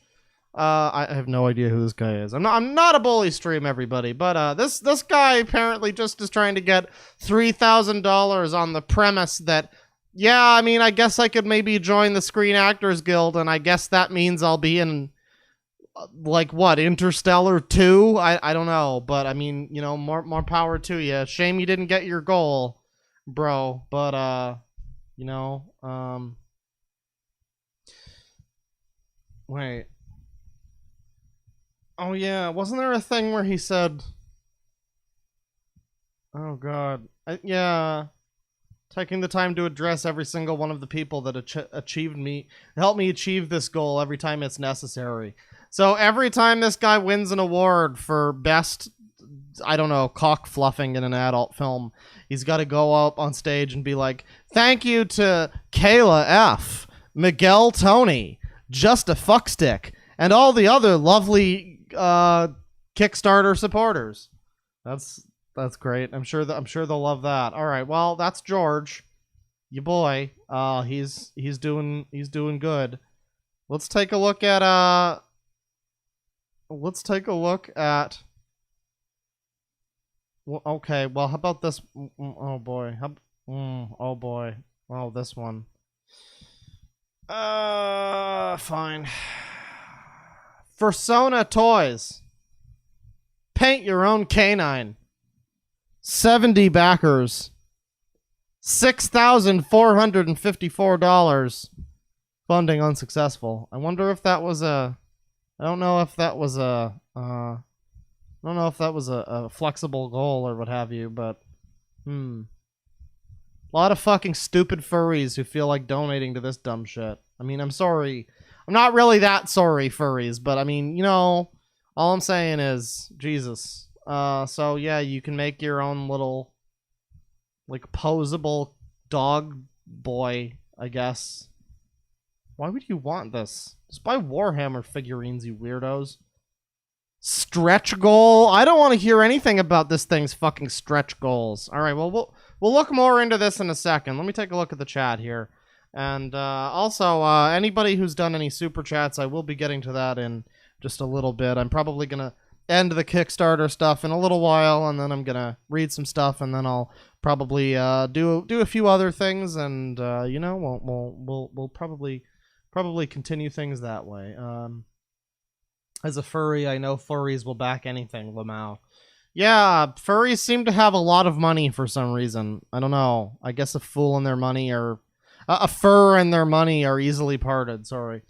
I have no idea who this guy is. I'm not a bully stream, everybody, but this guy apparently just is trying to get $3,000 on the premise that, yeah, I mean, I guess I could maybe join the Screen Actors Guild, and I guess that means I'll be in, like, what, Interstellar 2? I don't know, but I mean, you know, more power to you. Shame you didn't get your goal, bro, but you know, wait. Oh yeah, wasn't there a thing where he said, oh god, yeah, taking the time to address every single one of the people that helped me achieve this goal every time it's necessary. So every time this guy wins an award for best, I don't know, cock fluffing in an adult film, he's got to go up on stage and be like, thank you to Kayla F, Miguel Tony, Just a Fuckstick, and all the other lovely Kickstarter supporters. That's great. I'm sure they'll love that. All right, well, that's George, your boy. He's doing good. Let's take a look at well, okay, well, how about this? Oh boy. Oh boy. Oh, this one. Fine. Fursona Toys. Paint your own canine. 70 backers. $6,454. Funding unsuccessful. I wonder if that was a... I don't know if that was a flexible goal or what have you, but... A lot of fucking stupid furries who feel like donating to this dumb shit. I mean, I'm sorry. I'm not really that sorry, furries, but I mean, you know, all I'm saying is, Jesus. So yeah, you can make your own little, like, posable dog boy, I guess. Why would you want this? Just buy Warhammer figurines, you weirdos. Stretch goal? I don't want to hear anything about this thing's fucking stretch goals. All right, well, we'll look more into this in a second. Let me take a look at the chat here. And also, anybody who's done any super chats, I will be getting to that in just a little bit. I'm probably going to end the Kickstarter stuff in a little while, and then I'm going to read some stuff, and then I'll probably do a few other things, and, you know, we'll probably continue things that way. As a furry, I know furries will back anything, Lamau. Yeah, furries seem to have a lot of money for some reason. I don't know. I guess a fool and their money are... a fur and their money are easily parted. Sorry.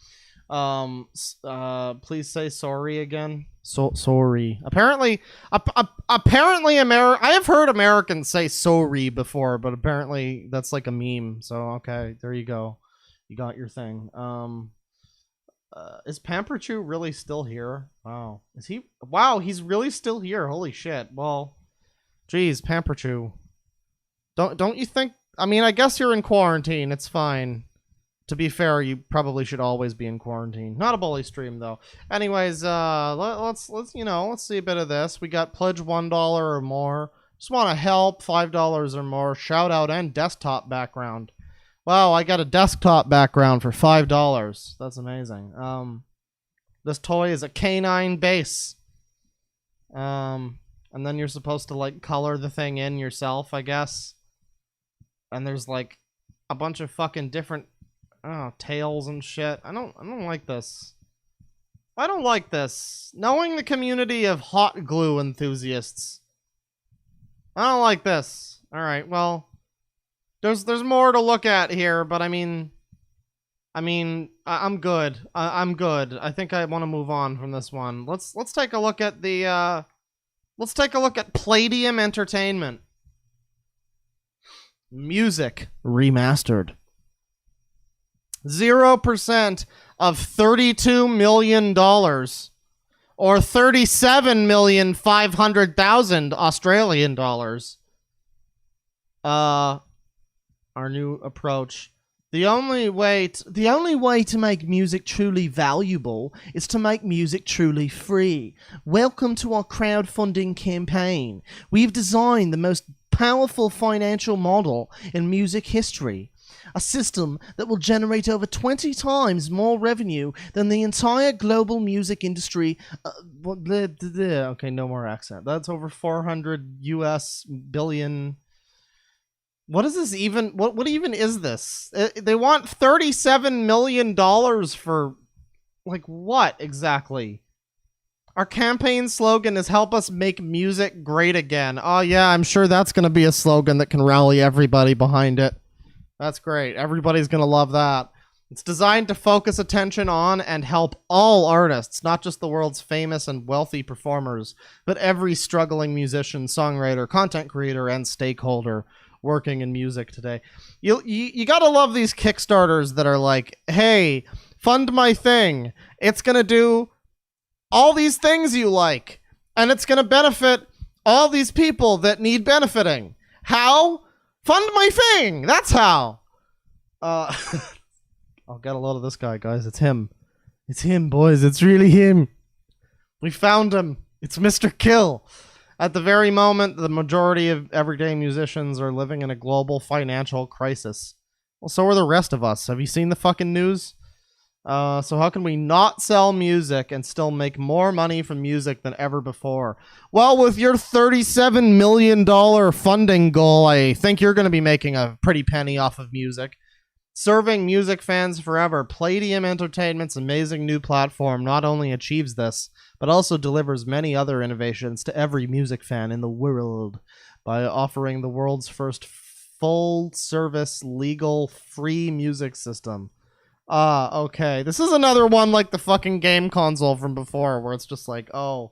Please say sorry again. Sorry. Apparently, I have heard Americans say sorry before, but apparently that's like a meme. So, okay, there you go. You got your thing. Is Pamperchu really still here? Wow. Is he? Wow, he's really still here. Holy shit. Well, geez, Pamperchu. Don't you think? I mean, I guess you're in quarantine. It's fine. To be fair, you probably should always be in quarantine. Not a bully stream though. Anyways, let's see a bit of this. We got pledge $1 or more. Just want to help, $5 or more. Shout out and desktop background. Wow, I got a desktop background for $5. That's amazing. This toy is a canine base. And then you're supposed to like color the thing in yourself, I guess. And there's like a bunch of fucking different tails and shit. I don't like this. I don't like this. Knowing the community of hot glue enthusiasts, I don't like this. All right, well, there's more to look at here, but I mean, I'm good. I'm good. I think I want to move on from this one. Let's take a look at the let's take a look at Palladium Entertainment. Music remastered. 0% of $32 million or 37,500,000 Australian dollars. Our new approach. The only way to make music truly valuable is to make music truly free. Welcome to our crowdfunding campaign. We've designed the most powerful financial model in music history. A system that will generate over 20 times more revenue than the entire global music industry. Okay, no more accent. That's over 400 US billion. What is this even? What even is this? They want $37 million for, like, what exactly? Our campaign slogan is "Help us make music great again." Oh yeah, I'm sure that's going to be a slogan that can rally everybody behind it. That's great. Everybody's going to love that. It's designed to focus attention on and help all artists, not just the world's famous and wealthy performers, but every struggling musician, songwriter, content creator, and stakeholder working in music today. You got to love these Kickstarters that are like, hey, fund my thing. It's going to do all these things you like, and it's going to benefit all these people that need benefiting. How? Fund my thing! That's how! I'll get a load of this guy, guys. It's him. It's him, boys. It's really him. We found him. It's Mr. Kill. At the very moment, the majority of everyday musicians are living in a global financial crisis. Well, so are the rest of us. Have you seen the fucking news? So how can we not sell music and still make more money from music than ever before? Well, with your $37 million funding goal, I think you're going to be making a pretty penny off of music. Serving music fans forever, Palladium Entertainment's amazing new platform not only achieves this, but also delivers many other innovations to every music fan in the world by offering the world's first full-service, legal, free music system. Okay. This is another one like the fucking game console from before, where it's just like, oh,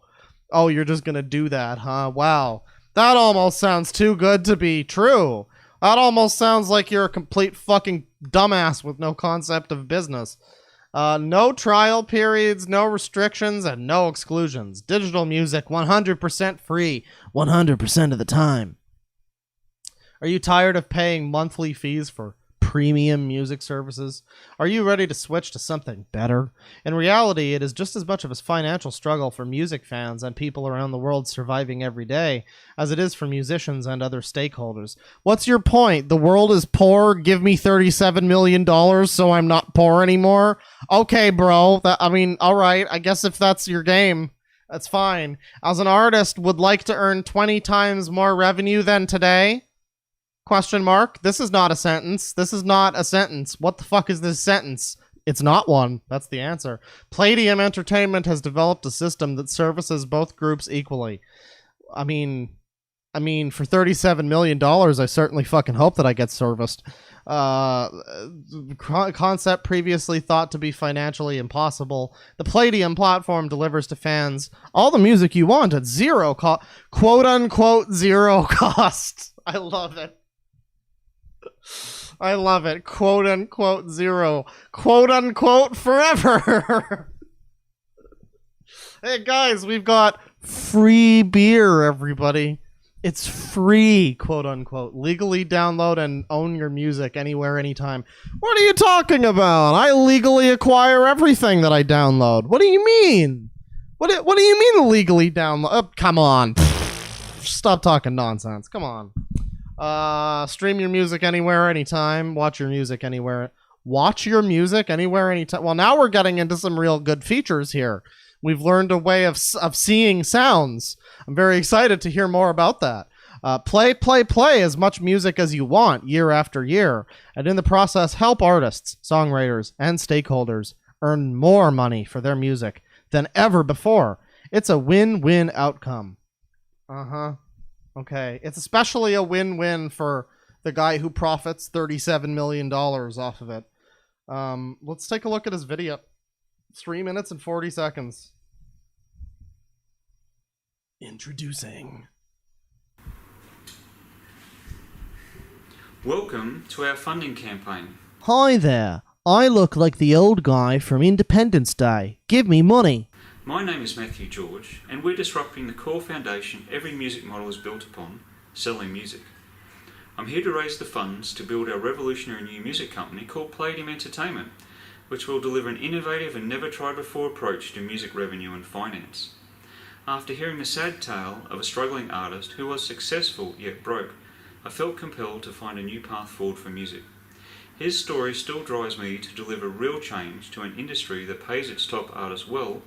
you're just gonna do that, huh? Wow. That almost sounds too good to be true. That almost sounds like you're a complete fucking dumbass with no concept of business. No trial periods, no restrictions, and no exclusions. Digital music, 100% free, 100% of the time. Are you tired of paying monthly fees for premium music services? Are you ready to switch to something better? In reality, it is just as much of a financial struggle for music fans and people around the world surviving every day as it is for musicians and other stakeholders. What's your point? The world is poor. Give me $37 million so I'm not poor anymore? Okay, bro. All right. I guess if that's your game, that's fine. As an artist, would like to earn 20 times more revenue than today? Question mark. This is not a sentence. This is not a sentence. What the fuck is this sentence? It's not one. That's the answer. Palladium Entertainment has developed a system that services both groups equally. I mean, for $37 million, I certainly fucking hope that I get serviced. Concept previously thought to be financially impossible. The Palladium platform delivers to fans all the music you want at zero quote unquote zero cost. I love it. I love it. Quote unquote zero. Quote unquote forever. Hey guys, we've got free beer, everybody. It's free, quote unquote. Legally download and own your music anywhere, anytime. What are you talking about? I legally acquire everything that I download. What do you mean? What do you mean legally download? Oh, come on. Stop talking nonsense. Come on. Stream your music anywhere, anytime. Watch your music anywhere. Watch your music anywhere, anytime. Well, now we're getting into some real good features here. We've learned a way of seeing sounds. I'm very excited to hear more about that. Play as much music as you want year after year, and in the process help artists, songwriters, and stakeholders earn more money for their music than ever before. It's a win-win outcome. Okay. It's especially a win-win for the guy who profits $37 million off of it. Let's take a look at his video. 3 minutes and 40 seconds. Introducing.
Welcome to our funding campaign.
Hi there. I look like the old guy from Independence Day. Give me money.
My name is Matthew George, and we're disrupting the core foundation every music model is built upon, selling music. I'm here to raise the funds to build our revolutionary new music company called Palladium Entertainment, which will deliver an innovative and never-tried-before approach to music revenue and finance. After hearing the sad tale of a struggling artist who was successful yet broke, I felt compelled to find a new path forward for music. His story still drives me to deliver real change to an industry that pays its top artists well,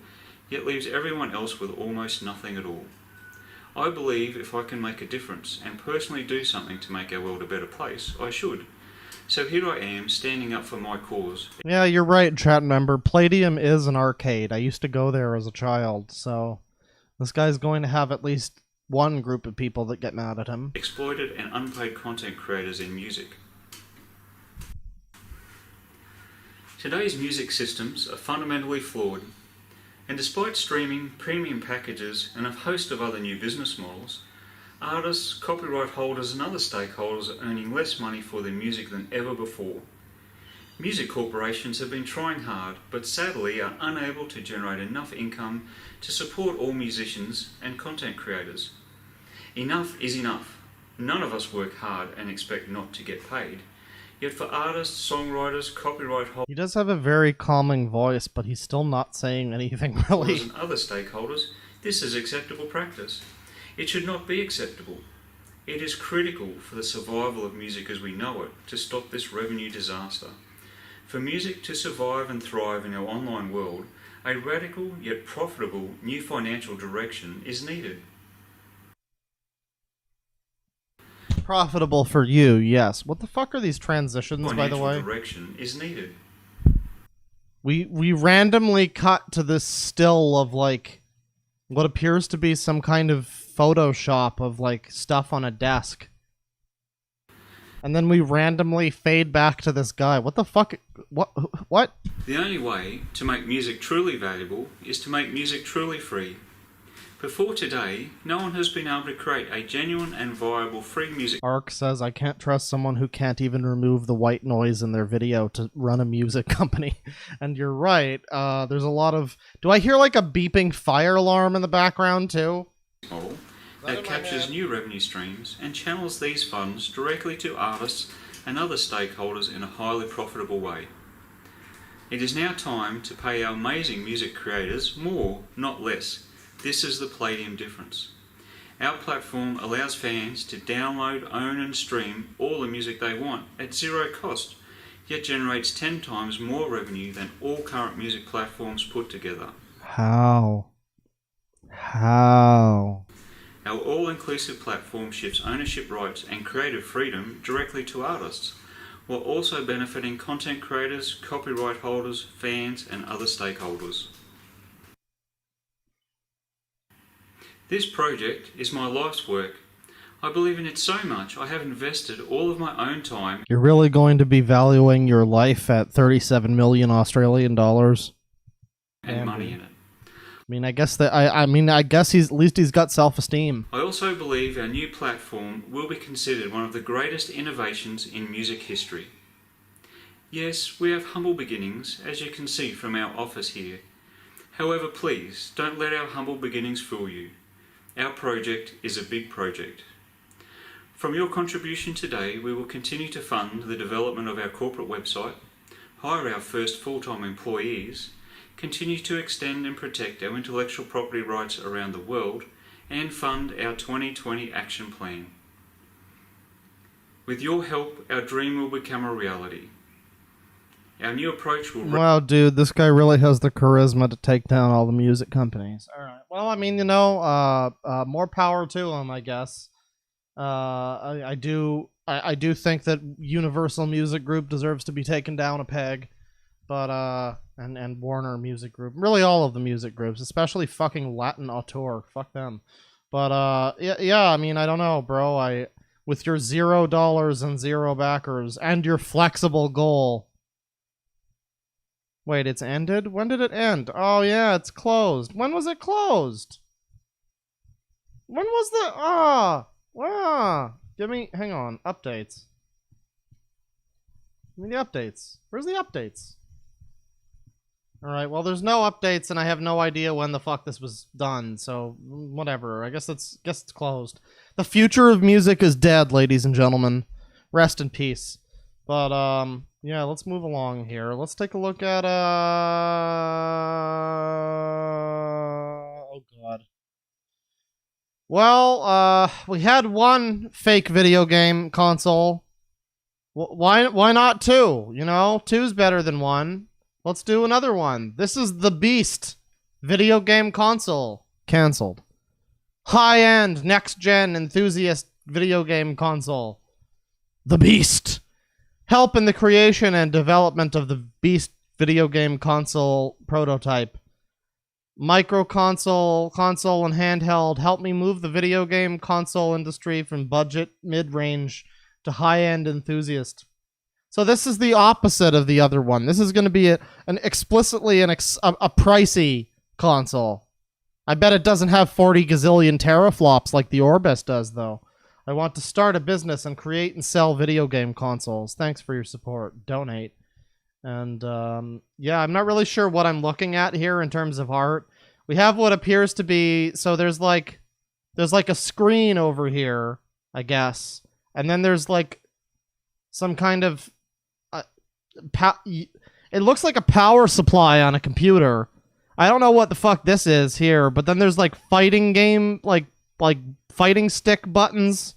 yet leaves everyone else with almost nothing at all. I believe if I can make a difference and personally do something to make our world a better place, I should. So here I am, standing up for my cause.
Yeah, you're right, chat member. Palladium is an arcade. I used to go there as a child, so this guy's going to have at least one group of people that get mad at him.
Exploited and unpaid content creators in music. Today's music systems are fundamentally flawed, and despite streaming, premium packages, and a host of other new business models, artists, copyright holders and other stakeholders are earning less money for their music than ever before. Music corporations have been trying hard, but sadly are unable to generate enough income to support all musicians and content creators. Enough is enough. None of us work hard and expect not to get paid. Yet for artists, songwriters, copyright holders...
He does have a very calming voice, but he's still not saying anything really.
...and other stakeholders, this is acceptable practice. It should not be acceptable. It is critical for the survival of music as we know it to stop this revenue disaster. For music to survive and thrive in our online world, a radical yet profitable new financial direction is needed.
Profitable for you, yes. What the fuck are these transitions, by the way?
Financial direction is needed.
We randomly cut to this still of, like, what appears to be some kind of Photoshop of, like, stuff on a desk. And then we randomly fade back to this guy. What the fuck? What?
The only way to make music truly valuable is to make music truly free. Before today, no one has been able to create a genuine and viable free music.
Ark says, I can't trust someone who can't even remove the white noise in their video to run a music company. And you're right. There's a lot of... Do I hear like a beeping fire alarm in the background too?
Model that captures new revenue streams and channels these funds directly to artists and other stakeholders in a highly profitable way. It is now time to pay our amazing music creators more, not less. This is the Palladium difference. Our platform allows fans to download, own and stream all the music they want at zero cost, yet generates 10 times more revenue than all current music platforms put together.
How? How?
Our all-inclusive platform shifts ownership rights and creative freedom directly to artists, while also benefiting content creators, copyright holders, fans and other stakeholders. This project is my life's work. I believe in it so much I have invested all of my own time.
You're really going to be valuing your life at 37 million Australian dollars?
And money in it.
I mean, I guess that I guess at least he's got self-esteem.
I also believe our new platform will be considered one of the greatest innovations in music history. Yes, we have humble beginnings, as you can see from our office here. However, please, don't let our humble beginnings fool you. Our project is a big project. From your contribution today, we will continue to fund the development of our corporate website, hire our first full-time employees, continue to extend and protect our intellectual property rights around the world, and fund our 2020 action plan. With your help, our dream will become a reality. Our new approach will...
Wow, dude, this guy really has the charisma to take down all the music companies. All right. Well, I mean, you know, more power to him, I guess. I do think that Universal Music Group deserves to be taken down a peg, but and Warner Music Group, really all of the music groups, especially fucking Latin Auteur, fuck them. But yeah, I mean, I don't know, bro. With your $0 and 0 backers and your flexible goal. Wait, it's ended? When did it end? Oh yeah, it's closed. When was it closed? When was the give me, hang on, updates. Give me the updates. Where's the updates? Alright, well there's no updates and I have no idea when the fuck this was done, so whatever. I guess it's closed. The future of music is dead, ladies and gentlemen. Rest in peace. But yeah, let's move along here. Let's take a look at oh god. Well, we had one fake video game console. Why not two? You know, two's better than one. Let's do another one. This is the Beast video game console. Cancelled. High-end, next-gen, enthusiast video game console. The Beast. Help in the creation and development of the Beast video game console prototype. Micro console, and handheld. Help me move the video game console industry from budget, mid-range to high-end enthusiast. So this is the opposite of the other one. This is going to be explicitly a pricey console. I bet it doesn't have 40 gazillion teraflops like the Orbis does, though. I want to start a business and create and sell video game consoles. Thanks for your support. Donate. And yeah, I'm not really sure what I'm looking at here in terms of art. We have what appears to be, so there's like a screen over here, I guess. And then there's like some kind of it looks like a power supply on a computer. I don't know what the fuck this is here, but then there's like fighting game, like fighting stick buttons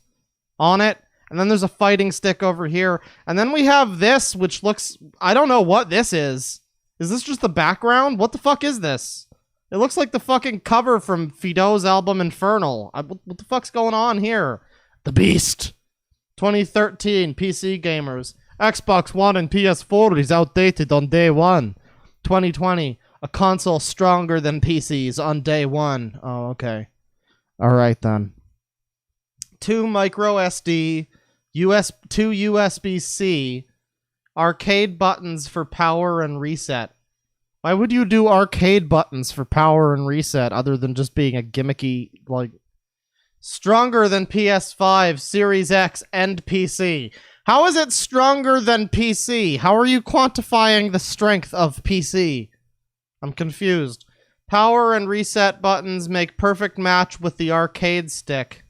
on it. And then there's a fighting stick over here. And then we have this, which looks, I don't know what this is. Is this just the background? What the fuck is this? It looks like the fucking cover from Fido's album Infernal. What the fuck's going on here? The Beast. 2013, PC gamers. Xbox One and PS4 is outdated on day one. 2020, a console stronger than PCs on day one. Oh, okay. Alright then. 2 micro SD, two USB-C, arcade buttons for power and reset. Why would you do arcade buttons for power and reset other than just being a gimmicky, like... Stronger than PS5, Series X, and PC. How is it stronger than PC? How are you quantifying the strength of PC? I'm confused. Power and reset buttons make perfect match with the arcade stick.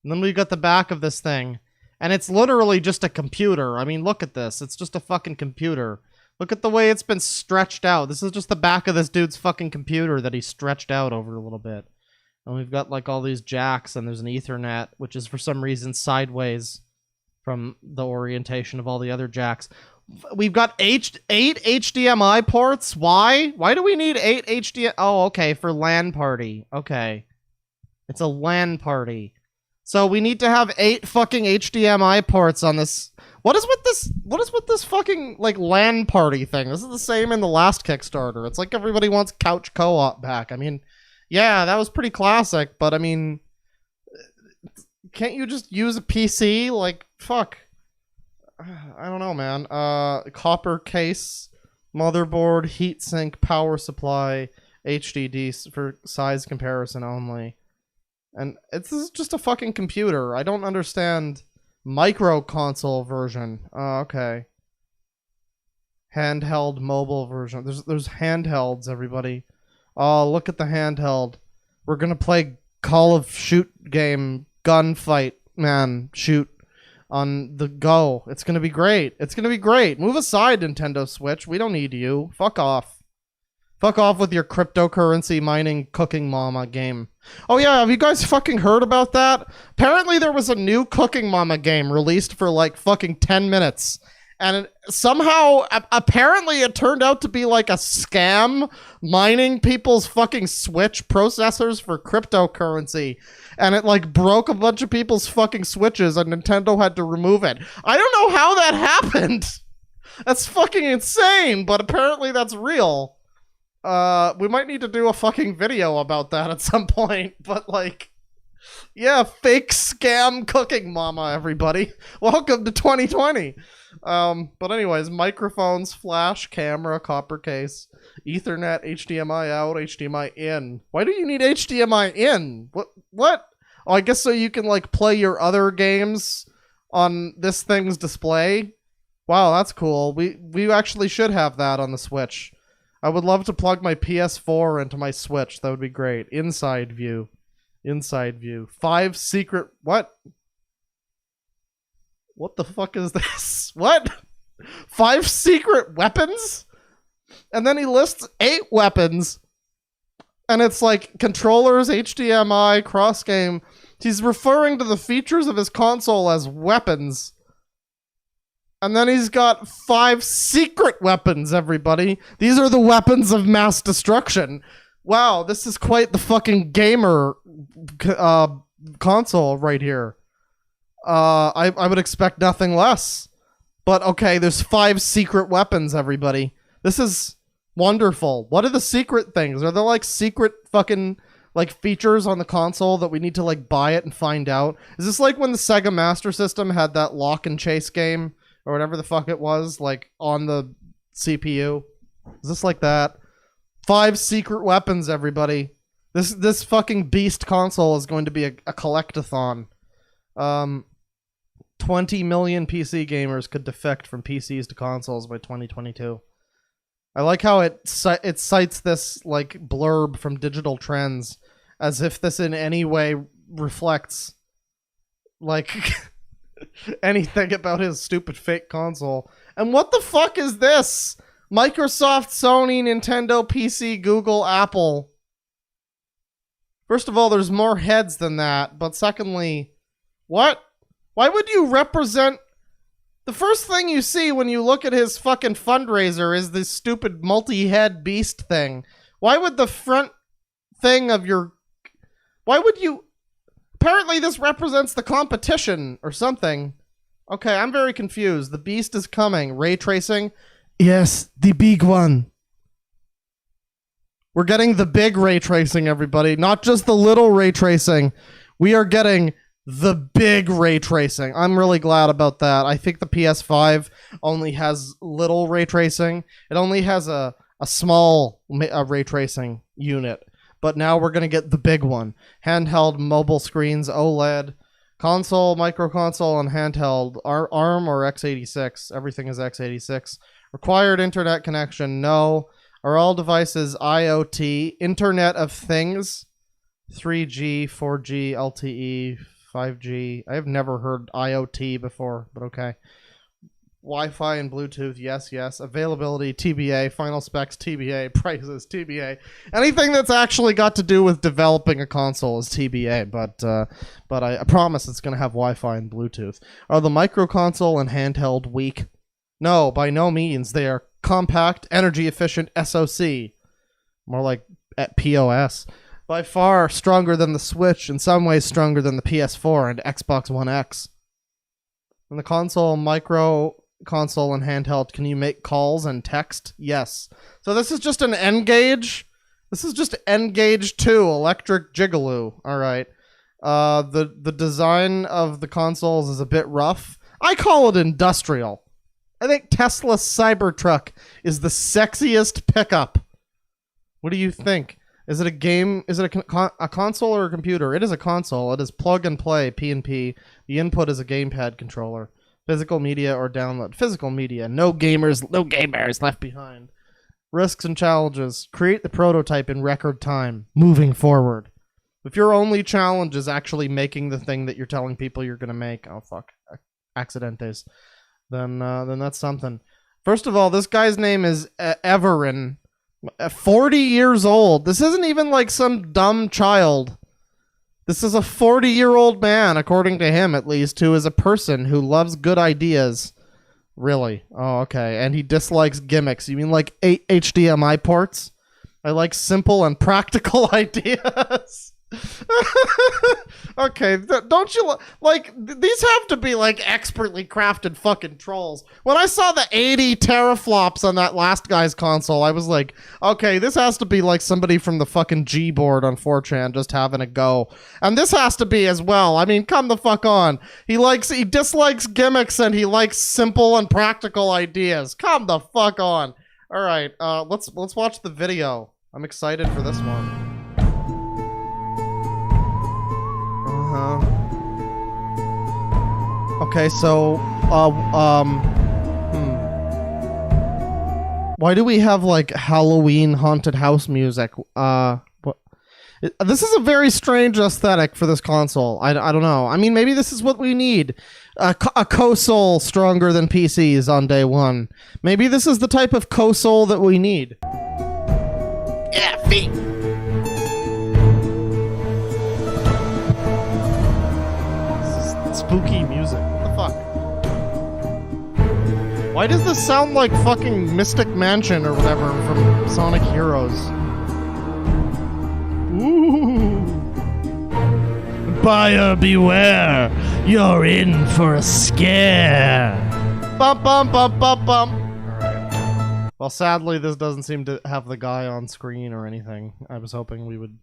And then we've got the back of this thing. And it's literally just a computer. I mean, look at this. It's just a fucking computer. Look at the way it's been stretched out. This is just the back of this dude's fucking computer that he stretched out over a little bit. And we've got like all these jacks, and there's an Ethernet, which is for some reason sideways from the orientation of all the other jacks. We've got 8 HDMI ports. Why? Why do we need 8 HDMI? Oh, okay, for LAN party. Okay. It's a LAN party. So we need to have 8 fucking HDMI ports on this. What is with this fucking like LAN party thing? This is the same in the last Kickstarter. It's like everybody wants couch co-op back. I mean, yeah, that was pretty classic, but I mean, can't you just use a PC? Like, fuck. I don't know, man. Copper case, motherboard, heatsink, power supply, HDD for size comparison only. And this is just a fucking computer. I don't understand micro console version. Oh, okay. handheld mobile version. There's handhelds, everybody. Oh, look at the handheld. We're gonna play Call of Shoot game, gunfight, man, shoot on the go. It's gonna be great. It's gonna be great. Move aside, Nintendo Switch. We don't need you. Fuck off. Fuck off with your cryptocurrency mining cooking mama game. Oh yeah, have you guys fucking heard about that? Apparently there was a new cooking mama game released for like fucking 10 minutes. And somehow, apparently it turned out to be like a scam mining people's fucking Switch processors for cryptocurrency. And it like broke a bunch of people's fucking Switches and Nintendo had to remove it. I don't know how that happened. That's fucking insane, but apparently that's real. We might need to do a fucking video about that at some point, but like, yeah, fake scam cooking mama, everybody. Welcome to 2020. But anyways, microphones, flash, camera, copper case, Ethernet, HDMI out, HDMI in. Why do you need HDMI in? What? Oh, I guess so you can like play your other games on this thing's display. Wow, that's cool. We actually should have that on the Switch. I would love to plug my PS4 into my Switch. That would be great. Inside view. Inside view. 5 secret... What? What the fuck is this? What? 5 secret weapons? And then he lists 8 weapons. And it's like controllers, HDMI, cross-game. He's referring to the features of his console as weapons. And then he's got 5 secret weapons, everybody. These are the weapons of mass destruction. Wow, this is quite the fucking gamer console right here. I would expect nothing less. But okay, there's 5 secret weapons, everybody. This is wonderful. What are the secret things? Are there like secret fucking like features on the console that we need to like buy it and find out? Is this like when the Sega Master System had that lock and chase game? Or whatever the fuck it was, like, on the CPU. Is this like that? 5 secret weapons, everybody. This fucking beast console is going to be a collectathon. 20 million PC gamers could defect from PCs to consoles by 2022. I like how it cites this, like, blurb from Digital Trends as if this in any way reflects, like... anything about his stupid fake console. And what the fuck is this? Microsoft, Sony, Nintendo, PC, Google, Apple. First of all, there's more heads than that. But secondly, what? Why would you represent... The first thing you see when you look at his fucking fundraiser is this stupid multi-head beast thing. Why would the front thing of your... Why would you... Apparently this represents the competition or something. Okay, I'm very confused. The beast is coming. Ray tracing? Yes, the big one. We're getting the big ray tracing, everybody. Not just the little ray tracing. We are getting the big ray tracing. I'm really glad about that. I think the PS5 only has little ray tracing. It only has a small ray tracing unit. But now we're going to get the big one. Handheld mobile screens, OLED, console, micro console, and handheld. ARM or x86. Everything is x86. Required internet connection, no. Are all devices IoT? Internet of Things? 3G, 4G, LTE, 5G. I have never heard IoT before, but okay. Wi-Fi and Bluetooth, yes, yes. Availability, TBA. Final specs, TBA. Prices, TBA. Anything that's actually got to do with developing a console is TBA, but I promise it's going to have Wi-Fi and Bluetooth. Are the micro console and handheld weak? No, by no means. They are compact, energy-efficient SoC. More like at POS. By far stronger than the Switch, in some ways stronger than the PS4 and Xbox One X. And the console, micro console, and handheld, can you make calls and text? Yes. So this is just an N-Gage? This is just N-Gage 2, Electric Jigaloo. Alright. The design of the consoles is a bit rough. I call it industrial. I think Tesla's Cybertruck is the sexiest pickup. What do you think? Is it a game? Is it a console or a computer? It is a console. It is plug and play, P&P. The input is a gamepad controller. Physical media or download. Physical media. No gamers left behind. Risks and challenges. Create the prototype in record time. Moving forward. If your only challenge is actually making the thing that you're telling people you're gonna make, oh fuck, accidentes, then that's something. First of all, this guy's name is Everin, 40 years old. This isn't even like some dumb child. This is a 40-year-old man, according to him at least, who is a person who loves good ideas. Really? Oh, okay. And he dislikes gimmicks. You mean like 8 HDMI ports? I like simple and practical ideas. Okay, don't you like these have to be like expertly crafted fucking trolls. When I saw the 80 teraflops on that last guy's console, I was like, okay, this has to be like somebody from the fucking G board on 4chan just having a go. And this has to be as well. I mean, come the fuck on. He dislikes gimmicks and he likes simple and practical ideas. Come the fuck on. All right, let's watch the video. I'm excited for this one. Okay, so, why do we have, like, Halloween haunted house music? This is a very strange aesthetic for this console. I don't know. I mean, maybe this is what we need. A console stronger than PCs on day one. Maybe this is the type of console that we need. Yeah, feet. Spooky music. What the fuck? Why does this sound like fucking Mystic Mansion or whatever from Sonic Heroes? Ooh. Buyer beware. You're in for a scare. Bum bum bum bum bum. Alright. Well, sadly this doesn't seem to have the guy on screen or anything. I was hoping we would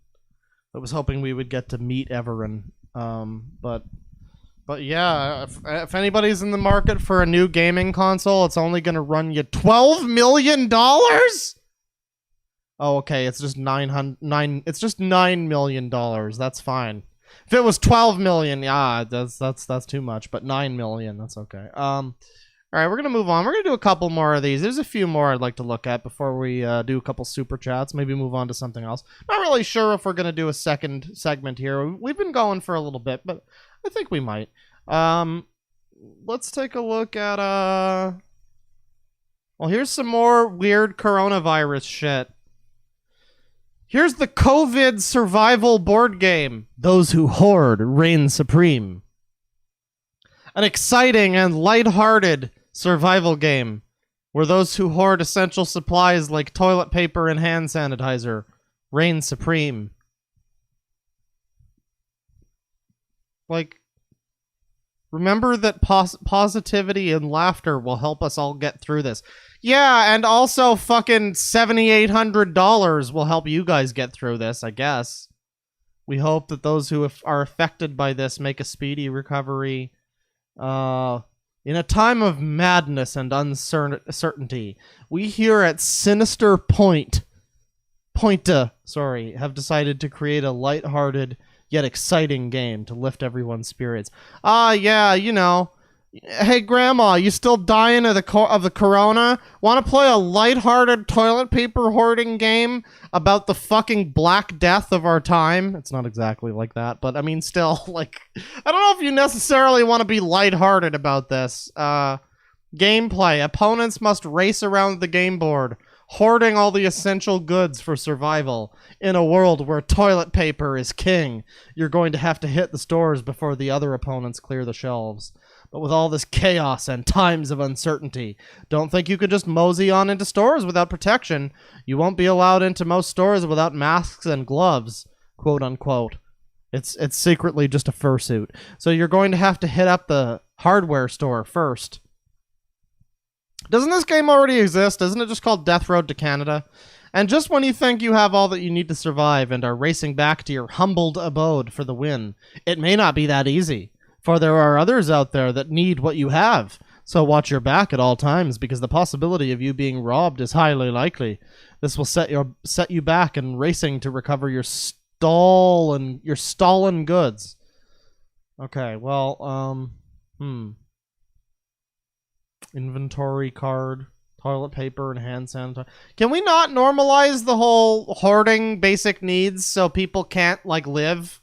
get to meet Everin. But yeah, if anybody's in the market for a new gaming console, it's only going to run you $12 million? Oh, okay, it's just $9 million. That's fine. If it was 12 million, yeah, that's too much, but 9 million, that's okay. All right, we're going to move on. We're going to do a couple more of these. There's a few more I'd like to look at before we do a couple super chats, maybe move on to something else. Not really sure if we're going to do a second segment here. We've been going for a little bit, but I think we might. Let's take a look at, well, here's some more weird coronavirus shit. Here's the COVID survival board game. Those who hoard reign supreme. An exciting and lighthearted survival game where those who hoard essential supplies like toilet paper and hand sanitizer reign supreme. Like, remember that positivity and laughter will help us all get through this. Yeah, and also fucking $7,800 will help you guys get through this, I guess. We hope that those who are affected by this make a speedy recovery. In a time of madness and uncertainty, we here at Sinister Pointa, have decided to create a lighthearted yet exciting game to lift everyone's spirits. Yeah, you know. Hey, Grandma, you still dying of the corona? Want to play a lighthearted toilet paper hoarding game about the fucking Black Death of our time? It's not exactly like that, but I mean, still, like, I don't know if you necessarily want to be lighthearted about this. Gameplay. Opponents must race around the game board, hoarding all the essential goods for survival. In a world where toilet paper is king, you're going to have to hit the stores before the other opponents clear the shelves. But with all this chaos and times of uncertainty, don't think you could just mosey on into stores without protection. You won't be allowed into most stores without masks and gloves, quote unquote. It's secretly just a fursuit. So you're going to have to hit up the hardware store first. Doesn't this game already exist? Isn't it just called Death Road to Canada? And just when you think you have all that you need to survive and are racing back to your humbled abode for the win, it may not be that easy. For there are others out there that need what you have. So watch your back at all times, because the possibility of you being robbed is highly likely. This will set you back and racing to recover your stolen goods. Okay, well, Inventory card, toilet paper, and hand sanitizer. Can we not normalize the whole hoarding basic needs so people can't, like, live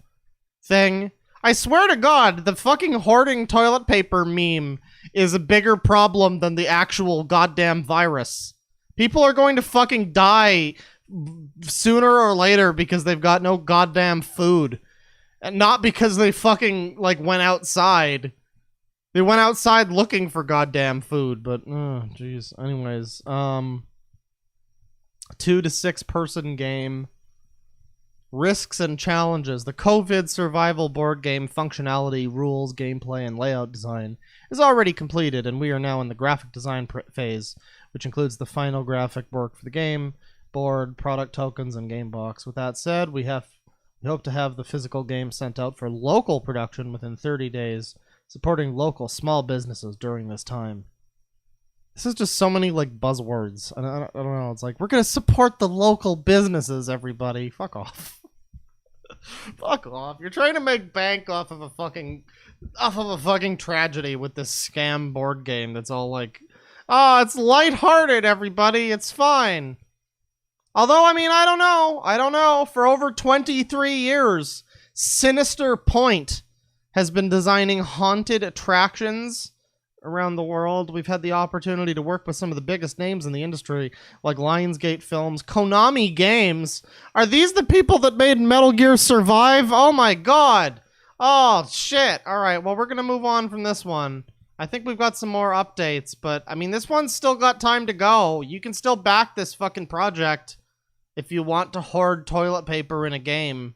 thing? I swear to God, the fucking hoarding toilet paper meme is a bigger problem than the actual goddamn virus. People are going to fucking die sooner or later because they've got no goddamn food. And not because they fucking, like, went outside. They went outside looking for goddamn food, but, oh, jeez. Anyways, 2 to 6 person game. Risks and challenges. The COVID survival board game functionality, rules, gameplay, and layout design is already completed, and we are now in the graphic design phase, which includes the final graphic work for the game, board, product tokens, and game box. With that said, we hope to have the physical game sent out for local production within 30 days, supporting local small businesses during this time. This is just so many, like, buzzwords. I don't know. It's like, we're going to support the local businesses, everybody. Fuck off. Fuck off. You're trying to make bank off of a fucking tragedy with this scam board game that's all like, oh, it's lighthearted, everybody. It's fine. Although, I mean, I don't know. For over 23 years, Sinister Point has been designing haunted attractions around the world. We've had the opportunity to work with some of the biggest names in the industry, like Lionsgate Films, Konami Games. Are these the people that made Metal Gear Survive? Oh my god. Oh, shit. All right, well, we're going to move on from this one. I think we've got some more updates, but, I mean, this one's still got time to go. You can still back this fucking project if you want to hoard toilet paper in a game.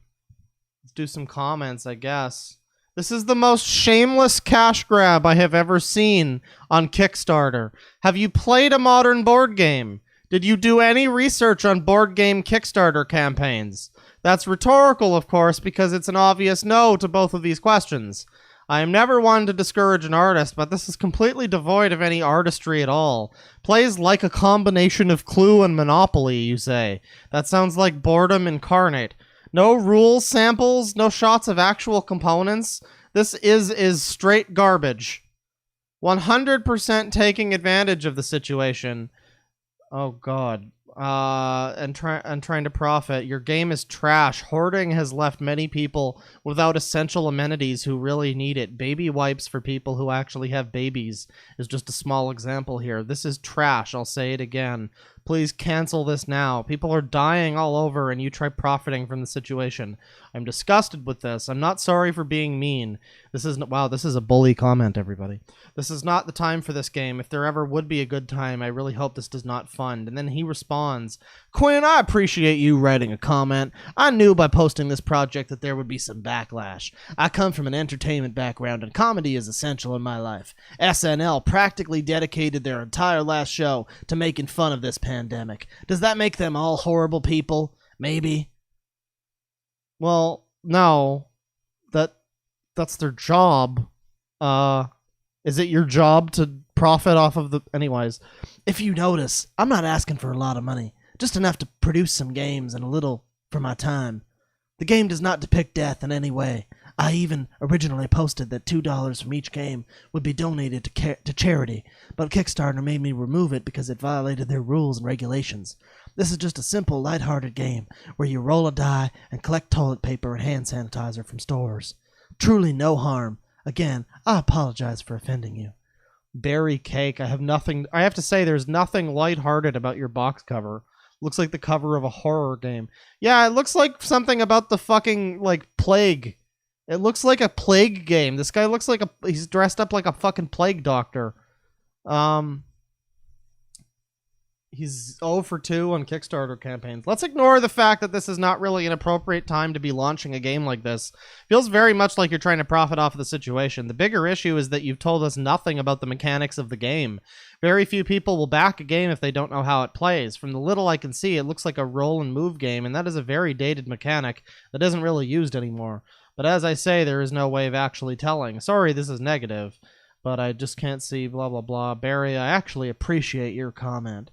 Let's do some comments, I guess. This is the most shameless cash grab I have ever seen on Kickstarter. Have you played a modern board game? Did you do any research on board game Kickstarter campaigns? That's rhetorical, of course, because it's an obvious no to both of these questions. I am never one to discourage an artist, but this is completely devoid of any artistry at all. Plays like a combination of Clue and Monopoly, you say. That sounds like boredom incarnate. No rules samples, no shots of actual components. This is straight garbage. 100% taking advantage of the situation. Oh god. And trying to profit. Your game is trash. Hoarding has left many people without essential amenities who really need it. Baby wipes for people who actually have babies is just a small example here. This is trash. I'll say it again. Please cancel this now. People are dying all over and you try profiting from the situation. I'm disgusted with this. I'm not sorry for being mean. Wow, this is a bully comment, everybody. This is not the time for this game. If there ever would be a good time, I really hope this does not fund. And then he responds, Quinn, I appreciate you writing a comment. I knew by posting this project that there would be some backlash. I come from an entertainment background and comedy is essential in my life. SNL practically dedicated their entire last show to making fun of this pandemic. Does that make them all horrible people? Maybe. Well, no. That's their job. Is it your job to profit off of the... Anyways, if you notice, I'm not asking for a lot of money. Just enough to produce some games and a little for my time. The game does not depict death in any way. I even originally posted that $2 from each game would be donated to charity, but Kickstarter made me remove it because it violated their rules and regulations. This is just a simple, lighthearted game where you roll a die and collect toilet paper and hand sanitizer from stores. Truly no harm. Again, I apologize for offending you. Berry Cake, I have to say there's nothing lighthearted about your box cover. Looks like the cover of a horror game. Yeah, it looks like something about the fucking, like, plague. It looks like a plague game. This guy looks like he's dressed up like a fucking plague doctor. He's 0 for 2 on Kickstarter campaigns. Let's ignore the fact that this is not really an appropriate time to be launching a game like this. Feels very much like you're trying to profit off of the situation. The bigger issue is that you've told us nothing about the mechanics of the game. Very few people will back a game if they don't know how it plays. From the little I can see, it looks like a roll and move game, and that is a very dated mechanic that isn't really used anymore. But as I say, there is no way of actually telling. Sorry, this is negative, but I just can't see blah blah blah. Barry, I actually appreciate your comment.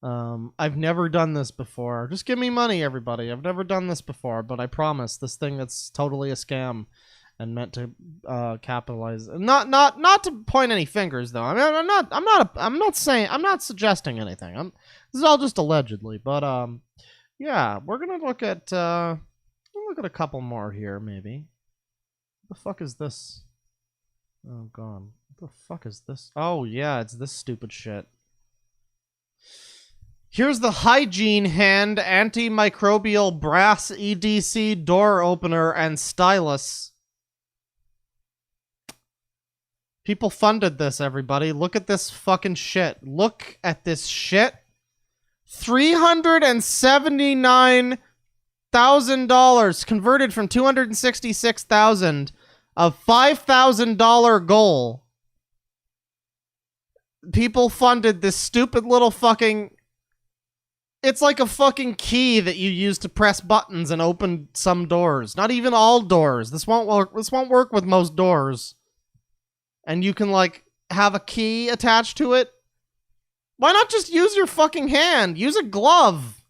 I've never done this before. Just give me money, everybody. I've never done this before, but I promise this thing that's totally a scam. and meant to capitalize. Not to point any fingers though. I mean, I'm not suggesting anything. This is all just allegedly. But yeah, we're gonna look at a couple more here maybe. What the fuck is this? Oh god. What the fuck is this? Oh yeah, it's this stupid shit. Here's the Hygiene Hand antimicrobial brass EDC door opener and stylus. People funded this, everybody. Look at this fucking shit. Look at this shit. $379,000 converted from $266,000 of $5,000 goal. People funded this stupid little fucking... It's like a fucking key that you use to press buttons and open some doors. Not even all doors. This won't work. This won't work with most doors. And you can like have a key attached to it. Why not just use your fucking hand? Use a glove.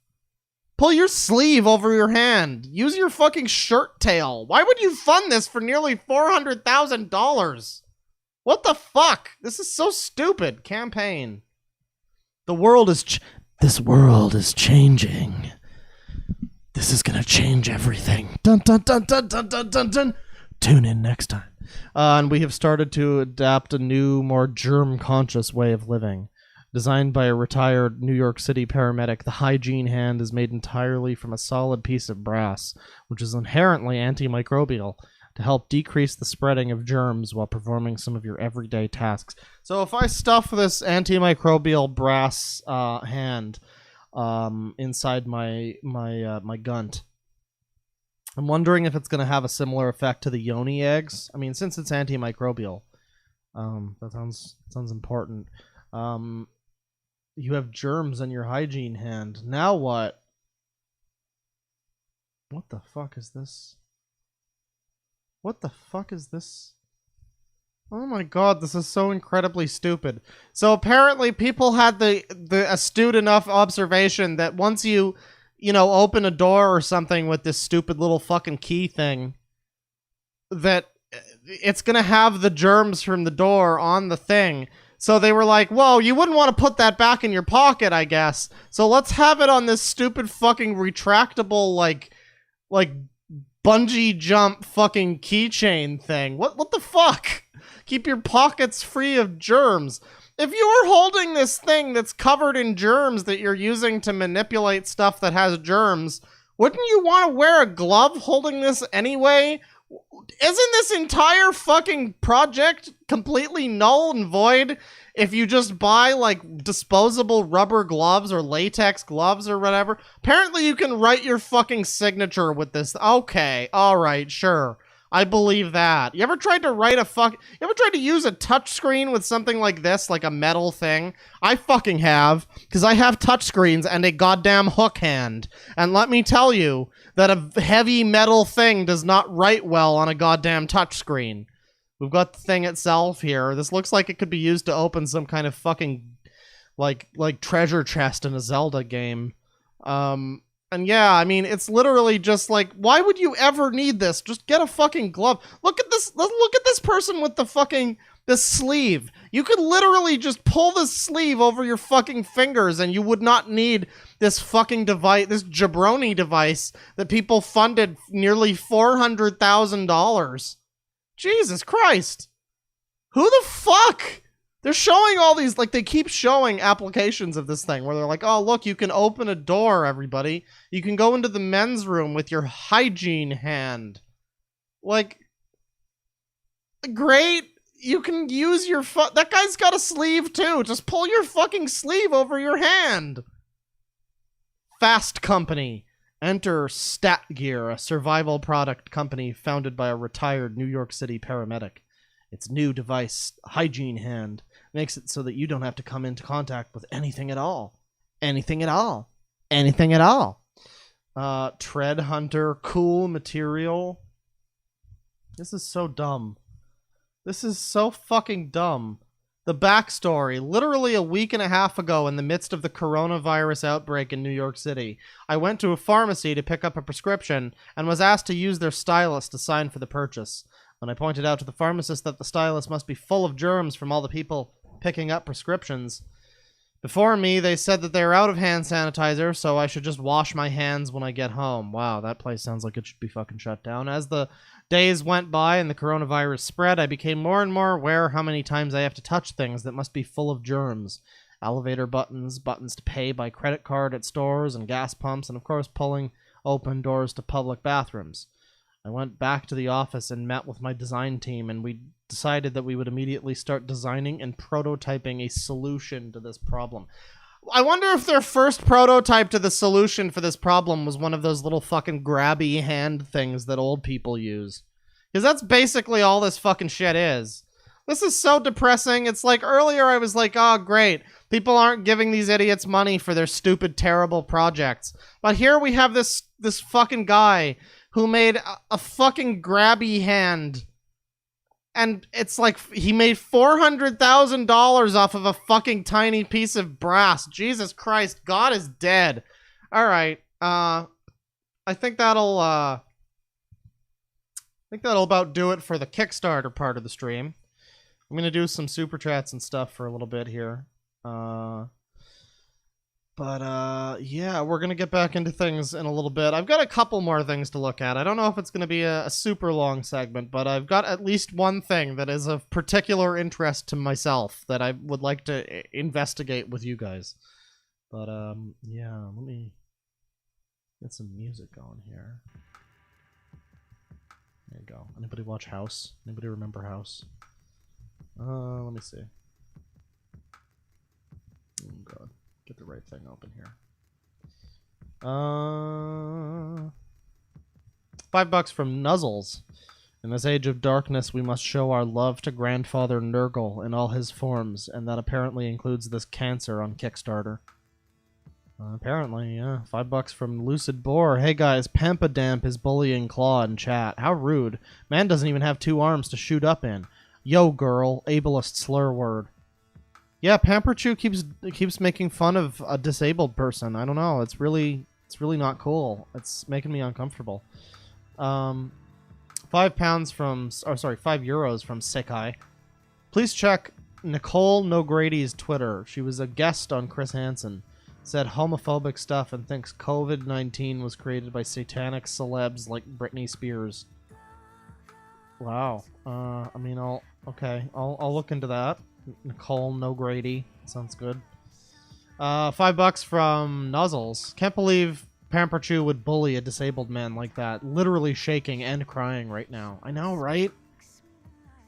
Pull your sleeve over your hand. Use your fucking shirt tail. Why would you fund this for nearly $400,000? What the fuck? This is so stupid. Campaign. The world is... This world is changing. This is gonna change everything. Dun dun dun dun dun dun dun dun. Tune in next time. And we have started to adapt a new, more germ-conscious way of living. Designed by a retired New York City paramedic, the Hygiene Hand is made entirely from a solid piece of brass, which is inherently antimicrobial, to help decrease the spreading of germs while performing some of your everyday tasks. So if I stuff this antimicrobial brass hand inside my gunt, I'm wondering if it's going to have a similar effect to the yoni eggs. I mean, since it's antimicrobial, that sounds important. You have germs in your hygiene hand. Now what? What the fuck is this? What the fuck is this? Oh my god, this is so incredibly stupid. So apparently people had the astute enough observation that once you open a door or something with this stupid little fucking key thing, that it's gonna have the germs from the door on the thing. So they were like, whoa, you wouldn't want to put that back in your pocket, I guess. So let's have it on this stupid fucking retractable, like bungee jump fucking keychain thing. What the fuck? Keep your pockets free of germs. If you're holding this thing that's covered in germs that you're using to manipulate stuff that has germs, wouldn't you want to wear a glove holding this anyway? Isn't this entire fucking project completely null and void if you just buy like disposable rubber gloves or latex gloves or whatever? Apparently you can write your fucking signature with this. Okay, alright, sure. I believe that. You ever tried to use a touchscreen with something like this, like a metal thing? I fucking have, because I have touchscreens and a goddamn hook hand. And let me tell you that a heavy metal thing does not write well on a goddamn touchscreen. We've got the thing itself here. This looks like it could be used to open some kind of fucking, like treasure chest in a Zelda game. And yeah, I mean, it's literally just like, why would you ever need this? Just get a fucking glove. Look at this. Look at this person with the fucking, this sleeve. You could literally just pull this sleeve over your fucking fingers and you would not need this fucking device, this jabroni device that people funded nearly $400,000. Jesus Christ. Who the fuck? They're showing all these, like, they keep showing applications of this thing where they're like, oh, look, you can open a door, everybody. You can go into the men's room with your hygiene hand. Like, great. You can use your that guy's got a sleeve, too. Just pull your fucking sleeve over your hand. Fast Company. Enter Stat Gear, a survival product company founded by a retired New York City paramedic. Its new device, Hygiene Hand, makes it so that you don't have to come into contact with anything at all. Anything at all. Anything at all. Tread Hunter, cool material. This is so dumb. This is so fucking dumb. The backstory. Literally a week and a half ago, in the midst of the coronavirus outbreak in New York City, I went to a pharmacy to pick up a prescription and was asked to use their stylus to sign for the purchase. When I pointed out to the pharmacist that the stylist must be full of germs from all the people picking up prescriptions before me, they said that they were out of hand sanitizer, so I should just wash my hands when I get home. Wow, that place sounds like it should be fucking shut down. As the days went by and the coronavirus spread, I became more and more aware how many times I have to touch things that must be full of germs. Elevator buttons, buttons to pay by credit card at stores and gas pumps, and of course pulling open doors to public bathrooms. I went back to the office and met with my design team, and we decided that we would immediately start designing and prototyping a solution to this problem. I wonder if their first prototype to the solution for this problem was one of those little fucking grabby hand things that old people use. Because that's basically all this fucking shit is. This is so depressing. It's like earlier I was like, oh, great. People aren't giving these idiots money for their stupid, terrible projects. But here we have this fucking guy who made a fucking grabby hand. And it's like he made $400,000 off of a fucking tiny piece of brass. Jesus Christ, God is dead. All right. I think that'll about do it for the Kickstarter part of the stream. I'm going to do some super chats and stuff for a little bit here. Yeah, we're going to get back into things in a little bit. I've got a couple more things to look at. I don't know if it's going to be a super long segment, but I've got at least one thing that is of particular interest to myself that I would like to investigate with you guys. But, yeah, let me get some music going here. There you go. Anybody watch House? Anybody remember House? Let me see. Oh, God. Get the right thing open here. $5 from Nuzzles. In this age of darkness, we must show our love to Grandfather Nurgle in all his forms, and that apparently includes this cancer on Kickstarter. Apparently, yeah. $5 from Lucid Boar. Hey guys, Pampadamp is bullying Claw in chat. How rude. Man doesn't even have 2 arms to shoot up in. Yo, girl. Ableist slur word. Yeah, Pamperchew keeps making fun of a disabled person. I don't know. It's really not cool. It's making me uncomfortable. 5 euros from Sekai. Please check Nicole Nogrady's Twitter. She was a guest on Chris Hansen. Said homophobic stuff and thinks COVID-19 was created by satanic celebs like Britney Spears. Wow. I mean, I'll look into that. Nicole Nogrady. Sounds good. $5 from Nuzzles. Can't believe Pamperchew would bully a disabled man like that. Literally shaking and crying right now. I know, right?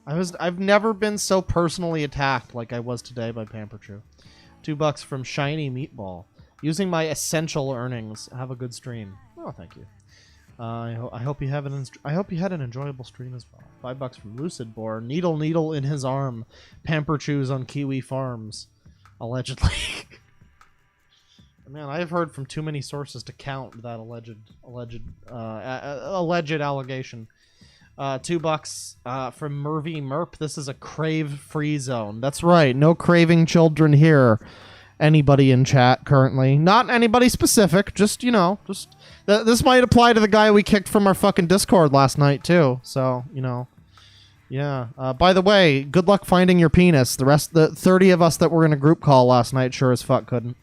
I've never been so personally attacked like I was today by Pamperchew. $2 from Shiny Meatball. Using my essential earnings. Have a good stream. Oh, thank you. I hope you had an enjoyable stream as well. $5 from Lucid Boar. Needle in his arm. Pamperchews on Kiwi Farms. Allegedly. Man, I have heard from too many sources to count that alleged allegation. $2 from Mervy Merp. This is a crave-free zone. That's right. No craving children here. Anybody in chat currently. Not anybody specific. Just, you know, this might apply to the guy we kicked from our fucking Discord last night, too. So, you know. Yeah. By the way, good luck finding your penis. The 30 of us that were in a group call last night sure as fuck couldn't.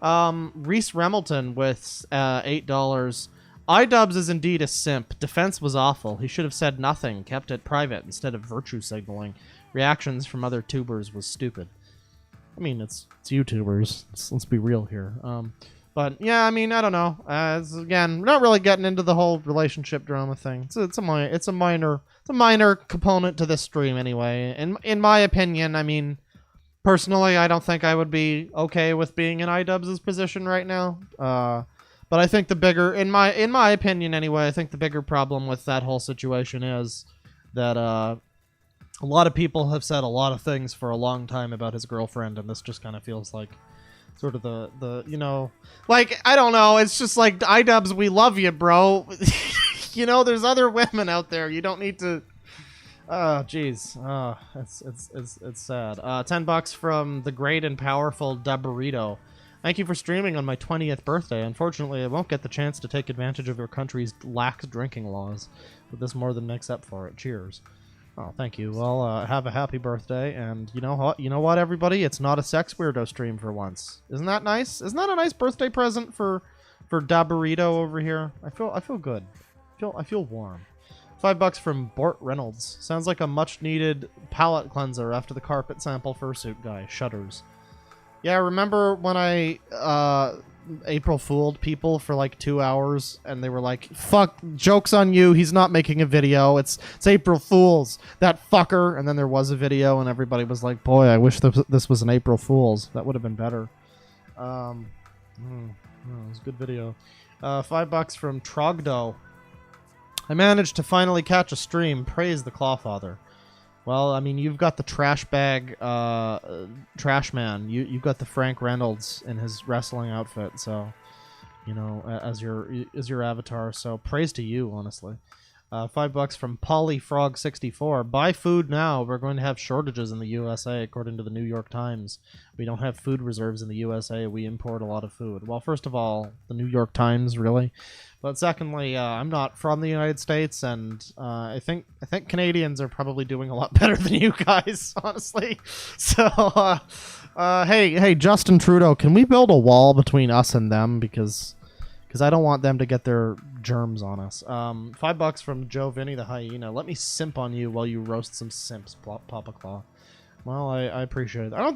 Reese Remilton with $8. iDubbbz is indeed a simp. Defense was awful. He should have said nothing, kept it private instead of virtue signaling. Reactions from other tubers was stupid. I mean, it's YouTubers. Let's be real here. But yeah, I mean, I don't know. Again, we're not really getting into the whole relationship drama thing. It's a minor component to this stream anyway. And in my opinion, I mean, personally, I don't think I would be okay with being in iDubbbz's position right now. But I think the bigger, in my opinion anyway, I think the bigger problem with that whole situation is that a lot of people have said a lot of things for a long time about his girlfriend, and this just kind of feels like sort of the you know, like, I don't know, it's just like, iDubbbz, we love you, bro. You know, there's other women out there. You don't need to. Oh, jeez. It's sad. $10 from the great and powerful Daburrito. Thank you for streaming on my 20th birthday. Unfortunately, I won't get the chance to take advantage of your country's lax drinking laws, but this more than makes up for it. Cheers. Oh, thank you. Well, have a happy birthday, and you know what, everybody? It's not a sex weirdo stream for once. Isn't that nice? Isn't that a nice birthday present for Daburrito over here? I feel good. I feel warm. $5 from Bort Reynolds. Sounds like a much-needed palate cleanser after the carpet sample fursuit guy. Shudders. Yeah, remember when I April Fooled people for like 2 hours, and they were like, "Fuck, joke's on you. He's not making a video. It's April Fool's, that fucker." And then there was a video, and everybody was like, "Boy, I wish this was an April Fool's. That would have been better." It was a good video. $5 from Trogdo. I managed to finally catch a stream. Praise the Clawfather. Well, I mean, you've got the trash bag, trash man. You've got the Frank Reynolds in his wrestling outfit, so, you know, as your avatar. So praise to you, honestly. $5 from PollyFrog64. Buy food now. We're going to have shortages in the USA, according to the New York Times. We don't have food reserves in the USA. We import a lot of food. Well, first of all, the New York Times, really. But secondly, I'm not from the United States, and I think Canadians are probably doing a lot better than you guys, honestly. So, hey, Justin Trudeau, can we build a wall between us and them, because I don't want them to get their germs on us. $5 from Joe Vinny the Hyena. Let me simp on you while you roast some simps, Papa Claw. Well, I appreciate it. I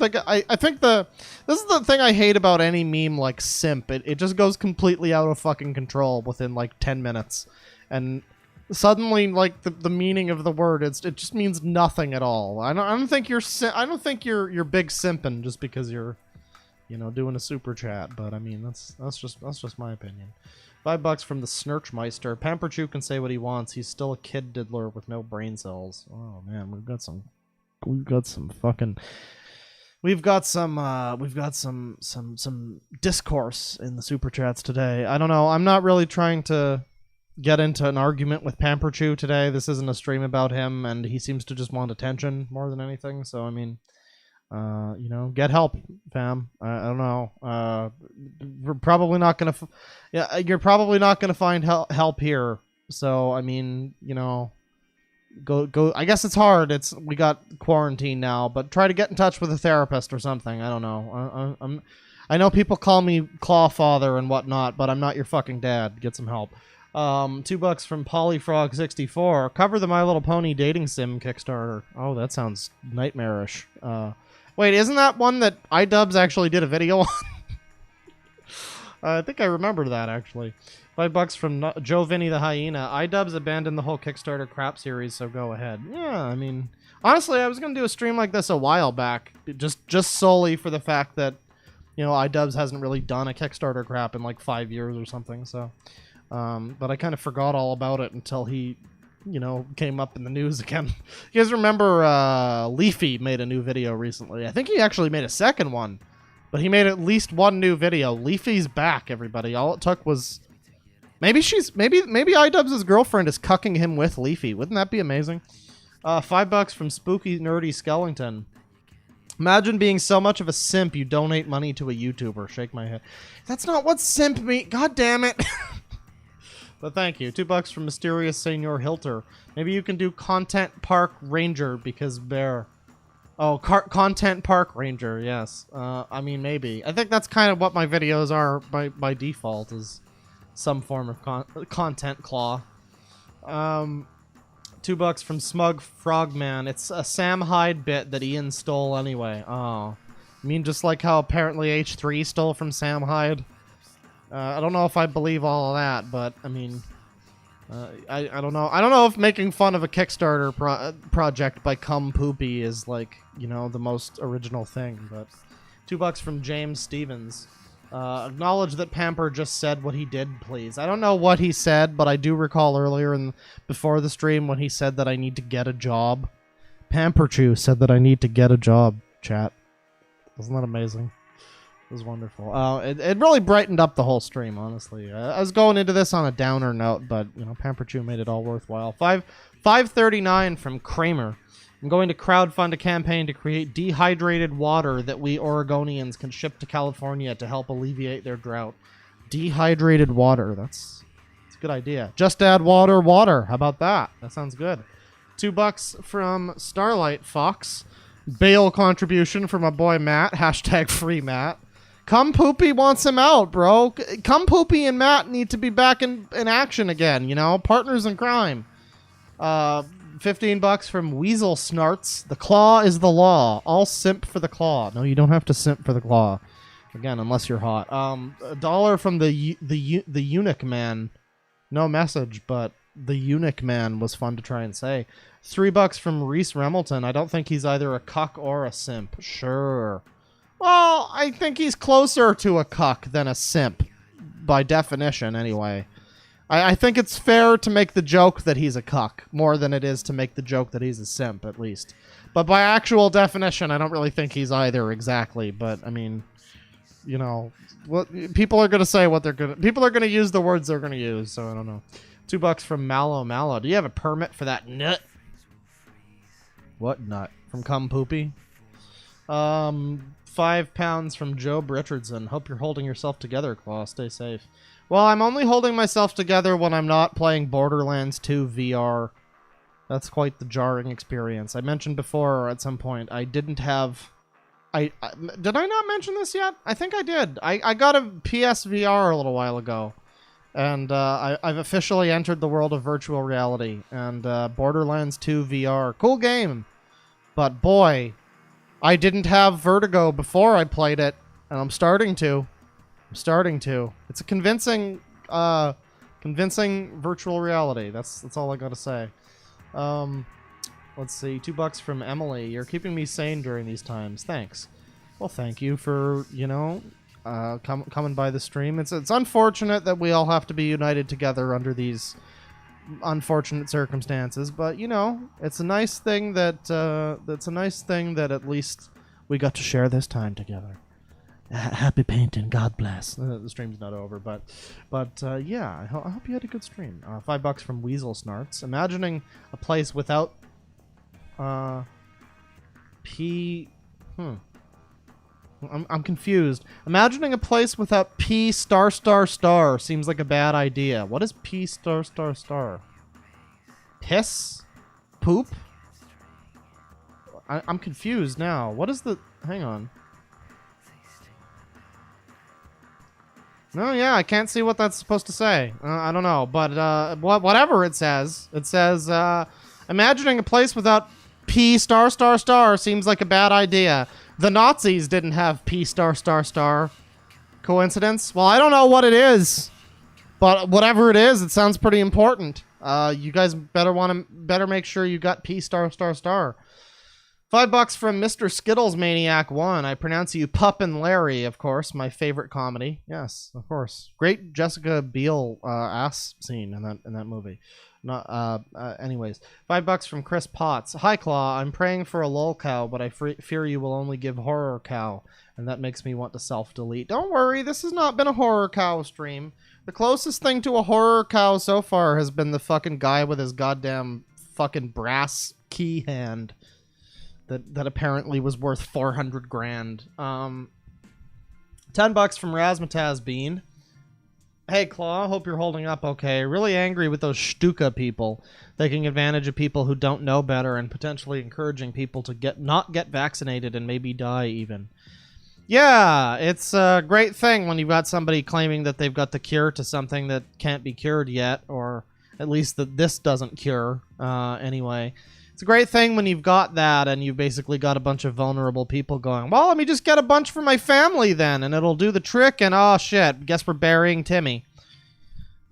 think this is the thing I hate about any meme like simp. It just goes completely out of fucking control within like 10 minutes. And suddenly, like, the meaning of the word, it just means nothing at all. I don't think you're big simping just because you're, you know, doing a super chat. But I mean, that's just my opinion. $5 from the Snurchmeister. Pamperchew can say what he wants. He's still a kid diddler with no brain cells. Oh man, we've got some discourse in the super chats today. I don't know. I'm not really trying to get into an argument with Pamperchew today. This isn't a stream about him, and he seems to just want attention more than anything. So I mean, you know, get help, fam. I don't know. We're probably not gonna. You're probably not gonna find help here. So I mean, you know. Go. I guess it's hard. We got quarantine now, but try to get in touch with a therapist or something. I don't know. I know people call me Clawfather and whatnot, but I'm not your fucking dad. Get some help. $2 from PollyFrog64. Cover the My Little Pony dating sim Kickstarter. Oh, that sounds nightmarish. Wait, isn't that one that iDubbbz actually did a video on? I think I remember that actually. $5 from Joe Vinny the Hyena. iDubbbz abandoned the whole Kickstarter crap series, so go ahead. Yeah, I mean, honestly, I was gonna do a stream like this a while back, just solely for the fact that, you know, iDubbbz hasn't really done a Kickstarter crap in like 5 years or something. So, but I kind of forgot all about it until he, you know, came up in the news again. You guys remember Leafy made a new video recently? I think he actually made a second one, but he made at least one new video. Leafy's back, everybody. All it took was. Maybe iDubbbz's girlfriend is cucking him with Leafy. Wouldn't that be amazing? $5 from Spooky Nerdy Skellington. Imagine being so much of a simp you donate money to a YouTuber. Shake my head. That's not what simp means. God damn it. But thank you. $2 from Mysterious Senor Hilter. Maybe you can do Content Park Ranger because bear. Oh, Content Park Ranger. Yes. I mean, maybe. I think that's kind of what my videos are by default, is some form of content claw. $2 from Smug Frogman. It's a Sam Hyde bit that Ian stole anyway. Oh, I mean, just like how apparently H3 stole from Sam Hyde. I don't know if I believe all of that, but I mean, I don't know. I don't know if making fun of a Kickstarter project by Cum Poopy is, like, you know, the most original thing. But $2 from James Stevens. Acknowledge that Pamper just said what he did, please. I don't know what he said, but I do recall earlier before the stream when he said that I need to get a job. Pamperchew said that I need to get a job, chat. Wasn't that amazing? It was wonderful. It really brightened up the whole stream, honestly. I was going into this on a downer note, but, you know, Pamperchew made it all worthwhile. $5.39 from Kramer. I'm going to crowdfund a campaign to create dehydrated water that we Oregonians can ship to California to help alleviate their drought. Dehydrated water. That's a good idea. Just add water. How about that? That sounds good. $2 from Starlight Fox. Bail contribution from my boy Matt. Hashtag free Matt. Come Poopy wants him out, bro. Come Poopy and Matt need to be back in action again, you know? Partners in crime. $15 from Weasel Snarts. The claw is the law. All simp for the claw. No, you don't have to simp for the claw. Again, unless you're hot. $1 from the Eunuch Man. No message, but the Eunuch Man was fun to try and say. $3 from Reese Remilton. I don't think he's either a cuck or a simp. Sure. Well, I think he's closer to a cuck than a simp. By definition, anyway. I think it's fair to make the joke that he's a cuck, more than it is to make the joke that he's a simp, at least. But by actual definition, I don't really think he's either exactly. But, I mean, you know, people are going to say what they're going to... People are going to use the words they're going to use, so I don't know. $2 from Mallow Mallow. Do you have a permit for that nut? What nut? From Cum Poopy? £5 from Job Richardson. Hope you're holding yourself together, Claw. Stay safe. Well, I'm only holding myself together when I'm not playing Borderlands 2 VR. That's quite the jarring experience. I mentioned before at some point I didn't have... did I not mention this yet? I think I did. I got a PSVR a little while ago. And I've officially entered the world of virtual reality. And Borderlands 2 VR. Cool game. But boy, I didn't have vertigo before I played it. And I'm starting to. It's a convincing virtual reality. That's all I gotta say. Let's see. $2 from Emily. You're keeping me sane during these times. Thanks. Well, thank you for, you know, coming by the stream. It's unfortunate that we all have to be united together under these unfortunate circumstances, but you know, it's a nice thing that at least we got to share this time together. Happy painting. God bless. The stream's not over, but yeah, I hope you had a good stream. $5 from Weasel Snarts. Imagining a place without I'm confused. Imagining a place without P*** seems like a bad idea. What is P***? Piss? Poop? I'm confused now. What is the... Hang on. No, yeah, I can't see what that's supposed to say. I don't know, but whatever it says. It says, imagining a place without P*** seems like a bad idea. The Nazis didn't have P***. Coincidence? Well, I don't know what it is, but whatever it is, it sounds pretty important. You guys better make sure you got P***. $5 from Mr. Skittles Maniac 1. I pronounce you Pup and Larry, of course. My favorite comedy. Yes, of course. Great Jessica Biel ass scene in that movie. Anyways, $5 from Chris Potts. Hi, Claw. I'm praying for a lol cow, but I fear you will only give horror cow, and that makes me want to self-delete. Don't worry, this has not been a horror cow stream. The closest thing to a horror cow so far has been the fucking guy with his goddamn fucking brass key hand that apparently was worth 400 grand. $10 from Razmataz Bean. Hey, Claw, hope you're holding up okay. Really angry with those Stuka people, taking advantage of people who don't know better and potentially encouraging people to not get vaccinated and maybe die even. Yeah, it's a great thing when you've got somebody claiming that they've got the cure to something that can't be cured yet, or at least that this doesn't cure anyway. It's a great thing when you've got that and you've basically got a bunch of vulnerable people going, well, let me just get a bunch for my family then, and it'll do the trick, and oh shit, guess we're burying Timmy.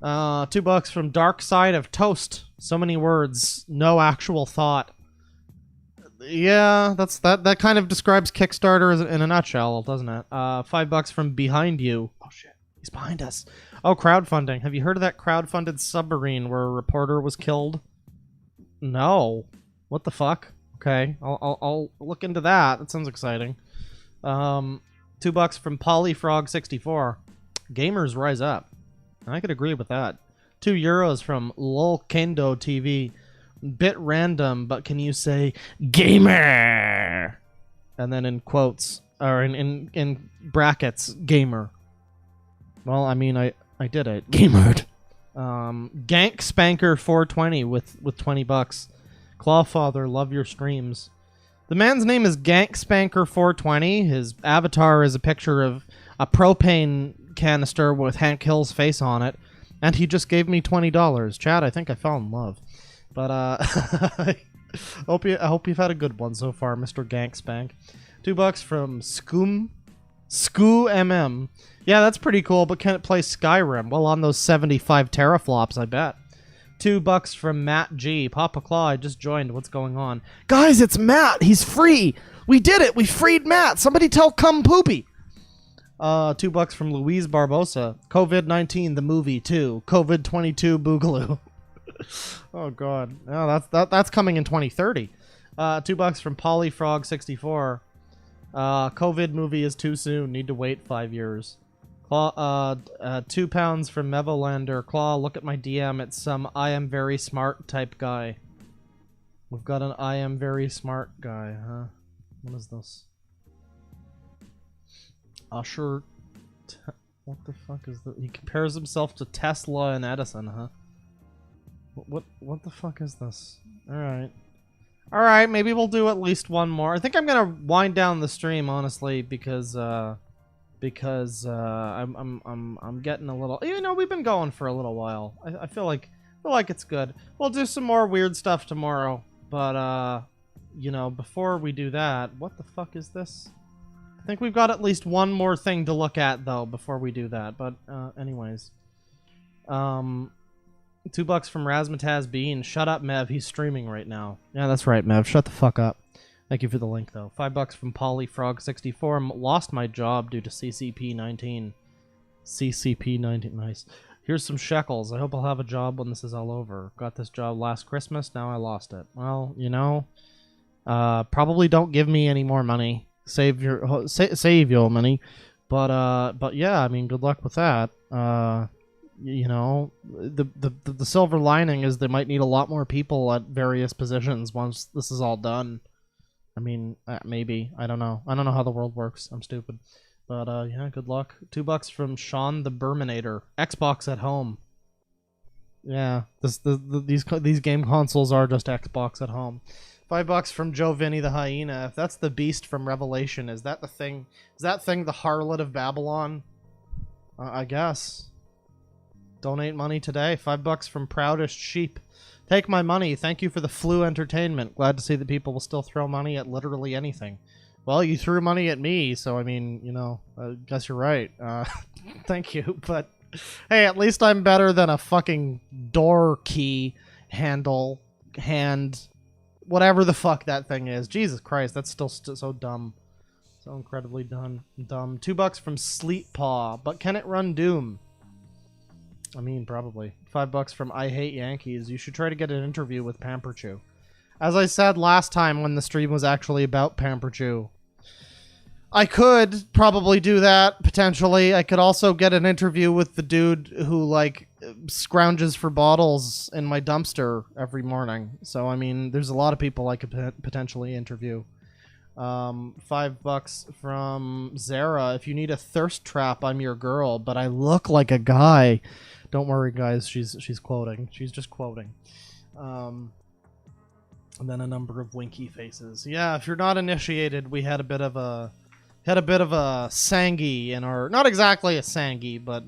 $2 from Dark Side of Toast. So many words, no actual thought. Yeah, that kind of describes Kickstarter in a nutshell, doesn't it? $5 from Behind You. Oh shit, he's behind us. Oh, crowdfunding. Have you heard of that crowdfunded submarine where a reporter was killed? No. What the fuck? Okay, I'll look into that. That sounds exciting. $2 from Polyfrog64. Gamers rise up. I could agree with that. €2 from Lolkendo TV. Bit random, but can you say gamer? And then in quotes, or in brackets, gamer. Well, I mean, I did it. Gamered. Gank Spanker 420 with $20. Clawfather, love your streams. The man's name is GankSpanker420. His avatar is a picture of a propane canister with Hank Hill's face on it. And he just gave me $20. Chad, I think I fell in love. But, I hope you've had a good one so far, Mr. GankSpank. $2 from Scoo Yeah, that's pretty cool, but can it play Skyrim? Well, on those 75 teraflops, I bet. $2 from Matt G. Papa Claw, I just joined. What's going on? Guys, it's Matt. He's free. We did it. We freed Matt. Somebody tell Cum Poopy. $2 from Louise Barbosa. COVID-19, the movie, too. COVID-22, Boogaloo. Oh, God. Oh, that's coming in 2030. $2 from Polyfrog64. COVID movie is too soon. Need to wait 5 years. Claw, £2 from Mevolander. Claw, look at my DM. It's some I am very smart type guy. We've got an I am very smart guy, huh? What is this? Usher. What the fuck is that? He compares himself to Tesla and Edison, huh? What the fuck is this? Alright. Alright, maybe we'll do at least one more. I think I'm gonna wind down the stream, honestly, because I'm getting a little, you know, we've been going for a little while. I feel like it's good. We'll do some more weird stuff tomorrow, but you know, before we do that, what the fuck is this? I think we've got at least one more thing to look at though before we do that. But anyways, $2 from Razmataz Bean. Shut up, Mev. He's streaming right now. Yeah, that's right, Mev. Shut the fuck up. Thank you for the link, though. $5 from Polyfrog64. Lost my job due to CCP-19. CCP-19. Nice. Here's some shekels. I hope I'll have a job when this is all over. Got this job last Christmas. Now I lost it. Well, you know, probably don't give me any more money. Save your money. But yeah, I mean, good luck with that. You know, the silver lining is they might need a lot more people at various positions once this is all done. I mean, maybe. I don't know. I don't know how the world works. I'm stupid. But, yeah, good luck. $2 from Sean the Burminator. Xbox at home. Yeah, these game consoles are just Xbox at home. $5 from Joe Vinny the Hyena. If that's the beast from Revelation, is that the thing? Is that thing the harlot of Babylon? I guess. Donate money today. $5 from Proudest Sheep. Take my money. Thank you for the flu entertainment. Glad to see that people will still throw money at literally anything. Well, you threw money at me, so I mean, you know, I guess you're right. Thank you, but hey, at least I'm better than a fucking door key handle, hand, whatever the fuck that thing is. Jesus Christ, that's still so dumb. So incredibly dumb. $2 from Sleep Paw, but can it run Doom? I mean, probably. $5 from I Hate Yankees. You should try to get an interview with Pamperchew. As I said last time when the stream was actually about Pamperchew, I could probably do that, potentially. I could also get an interview with the dude who, like, scrounges for bottles in my dumpster every morning. So, I mean, there's a lot of people I could potentially interview. $5 from Zara. If you need a thirst trap, I'm your girl, but I look like a guy. Don't worry, guys. She's quoting. She's just quoting. And then a number of winky faces. Yeah, if you're not initiated, we had a bit of a sangy in our, not exactly a sangy, but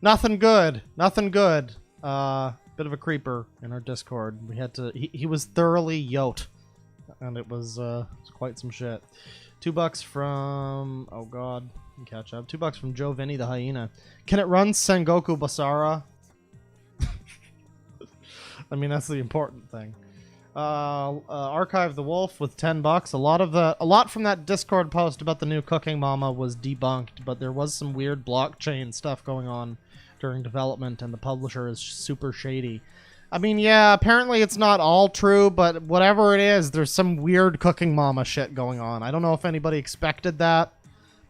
nothing good. Nothing good. Bit of a creeper in our Discord. We had to. He was thoroughly yoked, and it was quite some shit. $2 from, oh god, catch up. $2 from Joe Vinny the Hyena. Can it run Sengoku Basara? I mean, that's the important thing. Archive the Wolf with $10. A lot from that Discord post about the new Cooking Mama was debunked, but there was some weird blockchain stuff going on during development, and the publisher is super shady. I mean, yeah, apparently it's not all true, but whatever it is, there's some weird Cooking Mama shit going on. I don't know if anybody expected that,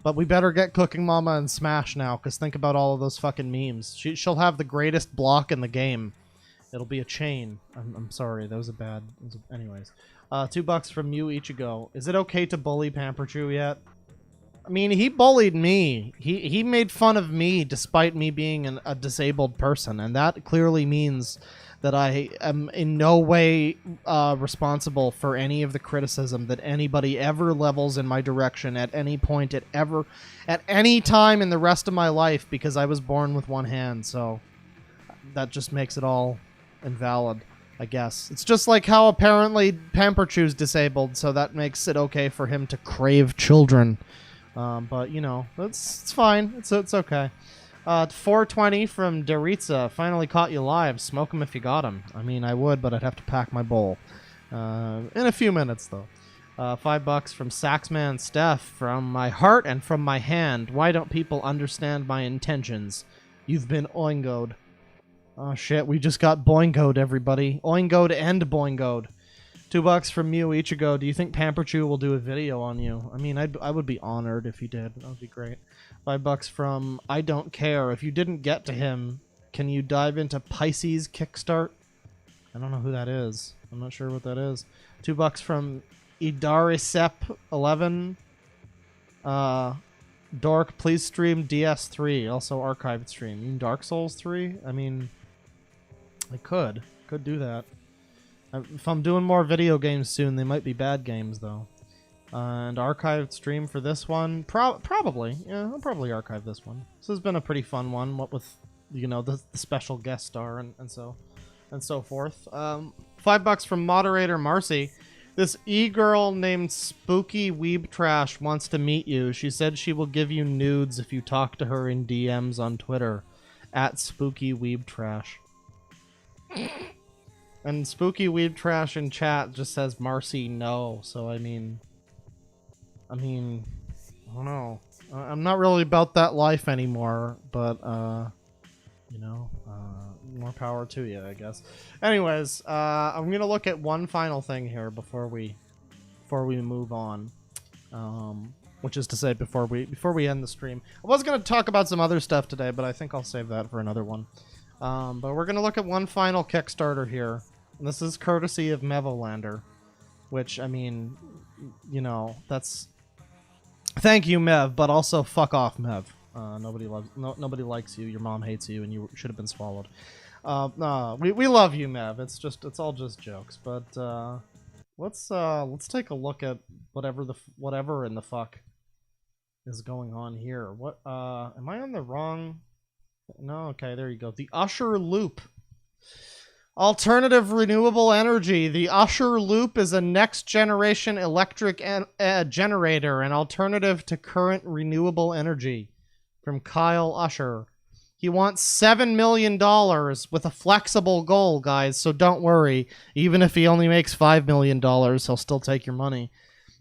but we better get Cooking Mama and Smash now, because think about all of those fucking memes. She'll have the greatest block in the game. It'll be a chain. I'm sorry, that was a bad... Anyways. $2 from Yu Ichigo. Is it okay to bully Pamperchew yet? I mean, he bullied me. He made fun of me despite me being a disabled person, and that clearly means that I am in no way responsible for any of the criticism that anybody ever levels in my direction at any point at any time in the rest of my life, because I was born with one hand. So that just makes it all invalid, I guess. It's just like how apparently Pamperchew's disabled, so that makes it okay for him to crave children. But, you know, it's fine. It's okay. 420 from Daritza. Finally caught you live. Smoke 'em if you got 'em. I mean, I would, but I'd have to pack my bowl. In a few minutes, though. $5 from Saxman Steph. From my heart and from my hand. Why don't people understand my intentions? You've been oingoed. Oh, shit. We just got boingoed, everybody. Oingoed and boingoed. $2 from Mew Ichigo. Do you think Pamperchew will do a video on you? I mean, I would be honored if he did. That would be great. $5 from I Don't Care. If you didn't get to him, can you dive into Pisces Kickstart? I don't know who that is. I'm not sure what that is. $2 from Idarisep11. Dork, please stream DS3. Also archived stream. You mean Dark Souls 3? I mean, I could do that. If I'm doing more video games soon, they might be bad games, though. And archived stream for this one? Probably. Yeah, I'll probably archive this one. This has been a pretty fun one, what with, you know, the special guest star and so forth. $5 from moderator Marcy. This e-girl named Spooky Weeb Trash wants to meet you. She said she will give you nudes if you talk to her in DMs on Twitter. @Spooky Weeb Trash. And Spooky Weeb Trash in chat just says Marcy no. So I mean, I don't know. I'm not really about that life anymore, but you know, more power to you, I guess. Anyways, I'm gonna look at one final thing here before we move on. Which is to say, before we end the stream. I was gonna talk about some other stuff today, but I think I'll save that for another one. But we're gonna look at one final Kickstarter here. And this is courtesy of Mevolander, which, I mean, you know, that's... Thank you, Mev, but also fuck off, Mev. Nobody likes you, your mom hates you, and you should have been swallowed. No, we love you, Mev. It's all just jokes. But let's take a look at whatever in the fuck is going on here. What am I on the wrong? No, okay, there you go. The Usher Loop. Alternative renewable energy. The Usher Loop is a next-generation electric generator, an alternative to current renewable energy. From Kyle Usher. He wants $7 million with a flexible goal, guys, so don't worry. Even if he only makes $5 million, he'll still take your money.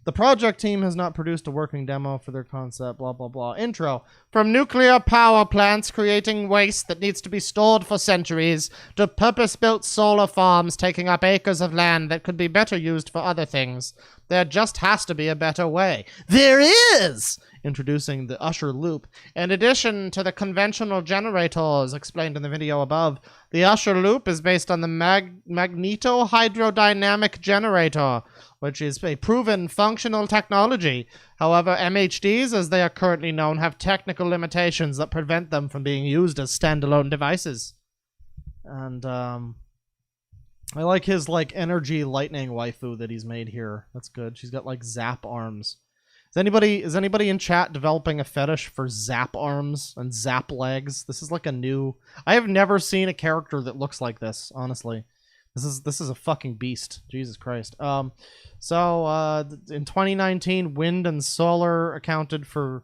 The project team has not produced a working demo for their concept, blah, blah, blah. Intro. From nuclear power plants creating waste that needs to be stored for centuries, to purpose-built solar farms taking up acres of land that could be better used for other things. There just has to be a better way. There is! Introducing the Usher Loop. In addition to the conventional generators explained in the video above, the Usher Loop is based on the magnetohydrodynamic generator, which is a proven functional technology. However, MHDs, as they are currently known, have technical limitations that prevent them from being used as standalone devices. And, I like his, energy lightning waifu that he's made here. That's good. She's got, zap arms. Is anybody in chat developing a fetish for zap arms and zap legs? This is a new... I have never seen a character that looks like this, honestly. This is a fucking beast. Jesus Christ. In 2019, wind and solar accounted for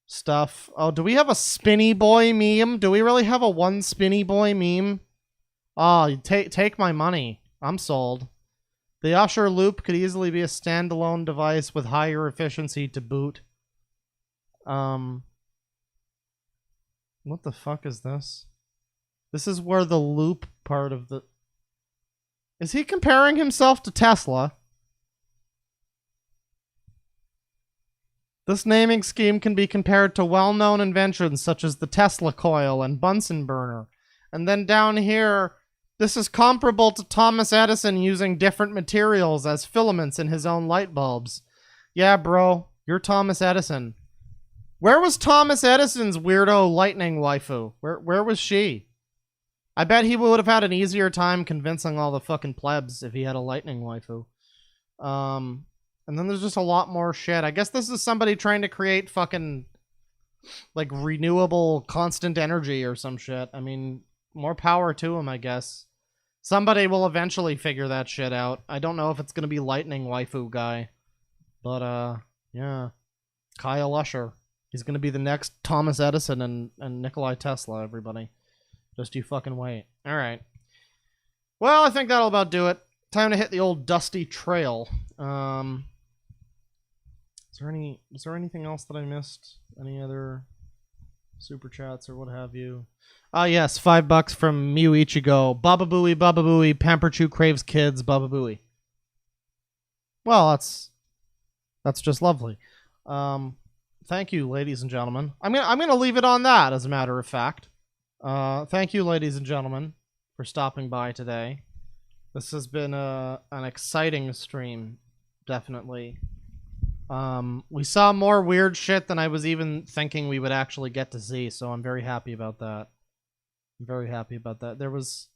stuff. Oh, do we have a Spinny Boy meme? Do we really have a one Spinny Boy meme? Oh, take my money. I'm sold. The Usher Loop could easily be a standalone device with higher efficiency to boot. What the fuck is this? This is where the loop part of the... Is he comparing himself to Tesla? This naming scheme can be compared to well-known inventions such as the Tesla coil and Bunsen burner. And then down here... This is comparable to Thomas Edison using different materials as filaments in his own light bulbs. Yeah, bro. You're Thomas Edison. Where was Thomas Edison's weirdo lightning waifu? Where was she? I bet he would have had an easier time convincing all the fucking plebs if he had a lightning waifu. And then there's just a lot more shit. I guess this is somebody trying to create fucking, like, renewable constant energy or some shit. I mean, more power to him, I guess. Somebody will eventually figure that shit out. I don't know if it's gonna be lightning waifu guy. But, yeah. Kyle Usher. He's gonna be the next Thomas Edison and Nikolai Tesla, everybody. Just you fucking wait. Alright. Well, I think that'll about do it. Time to hit the old dusty trail. Is there anything else that I missed? Any other super chats or what have you? Ah, yes, $5 from Miu Ichigo. Baba Booey, Pamper Chew craves kids, Baba Booey. Well, that's just lovely. Thank you, ladies and gentlemen. I'm gonna leave it on that, as a matter of fact. Thank you, ladies and gentlemen, for stopping by today. This has been an exciting stream, definitely. We saw more weird shit than I was even thinking we would actually get to see, so I'm very happy about that. I'm very happy about that. There was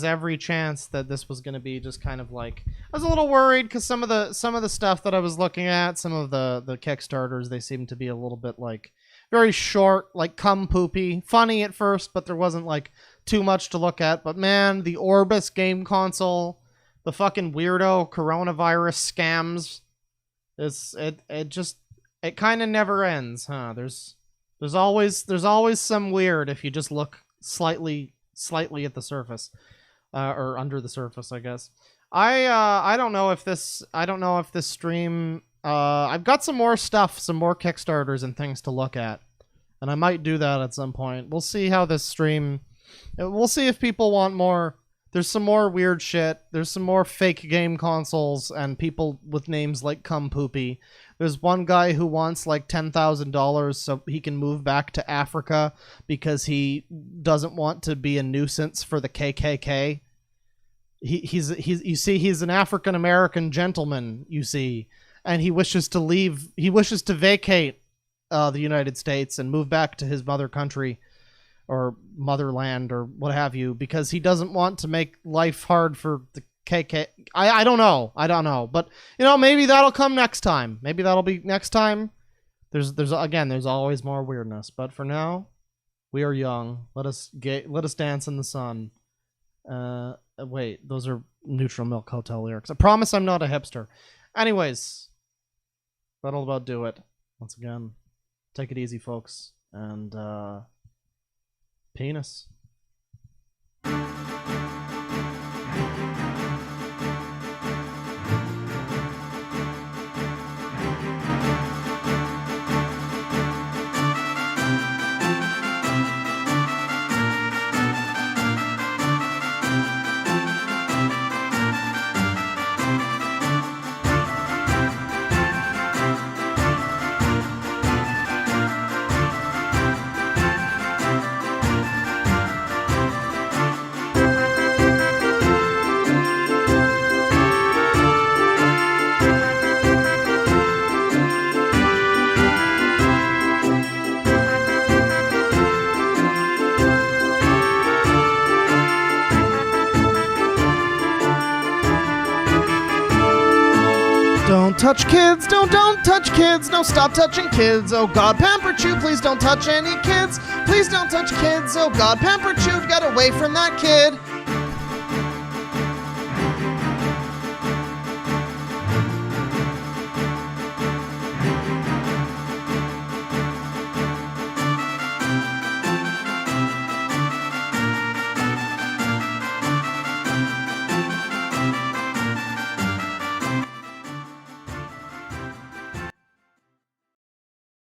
every chance that this was going to be just kind of like, I was a little worried because some of the stuff that I was looking at, some of the Kickstarters, they seemed to be a little bit like very short, like cum poopy, funny at first, but there wasn't like too much to look at. But man, the Orbis game console, the fucking weirdo coronavirus scams, it kind of never ends, huh? There's always some weird if you just look slightly at the surface, or under the surface, I guess. I don't know if this stream, I've got some more stuff, some more Kickstarters and things to look at, and I might do that at some point. We'll see how this stream, we'll see if people want more. There's some more weird shit. There's some more fake game consoles and people with names like Cum Poopy. There's one guy who wants like $10,000 so he can move back to Africa because he doesn't want to be a nuisance for the KKK. He's an African American gentleman, you see, and he wishes to leave. He wishes to vacate the United States and move back to his mother country, or motherland, or what have you, because he doesn't want to make life hard for the KK. I don't know. But, you know, maybe that'll come next time. Maybe that'll be next time. There's always more weirdness. But for now, we are young. Let us dance in the sun. Wait, those are Neutral Milk Hotel lyrics. I promise I'm not a hipster. Anyways, that'll about do it. Once again, take it easy, folks. And, penis. Don't touch kids, don't touch kids, no, stop touching kids, oh god, Pamper Chew, please don't touch any kids, please don't touch kids, oh god, Pamper Chew, get away from that kid.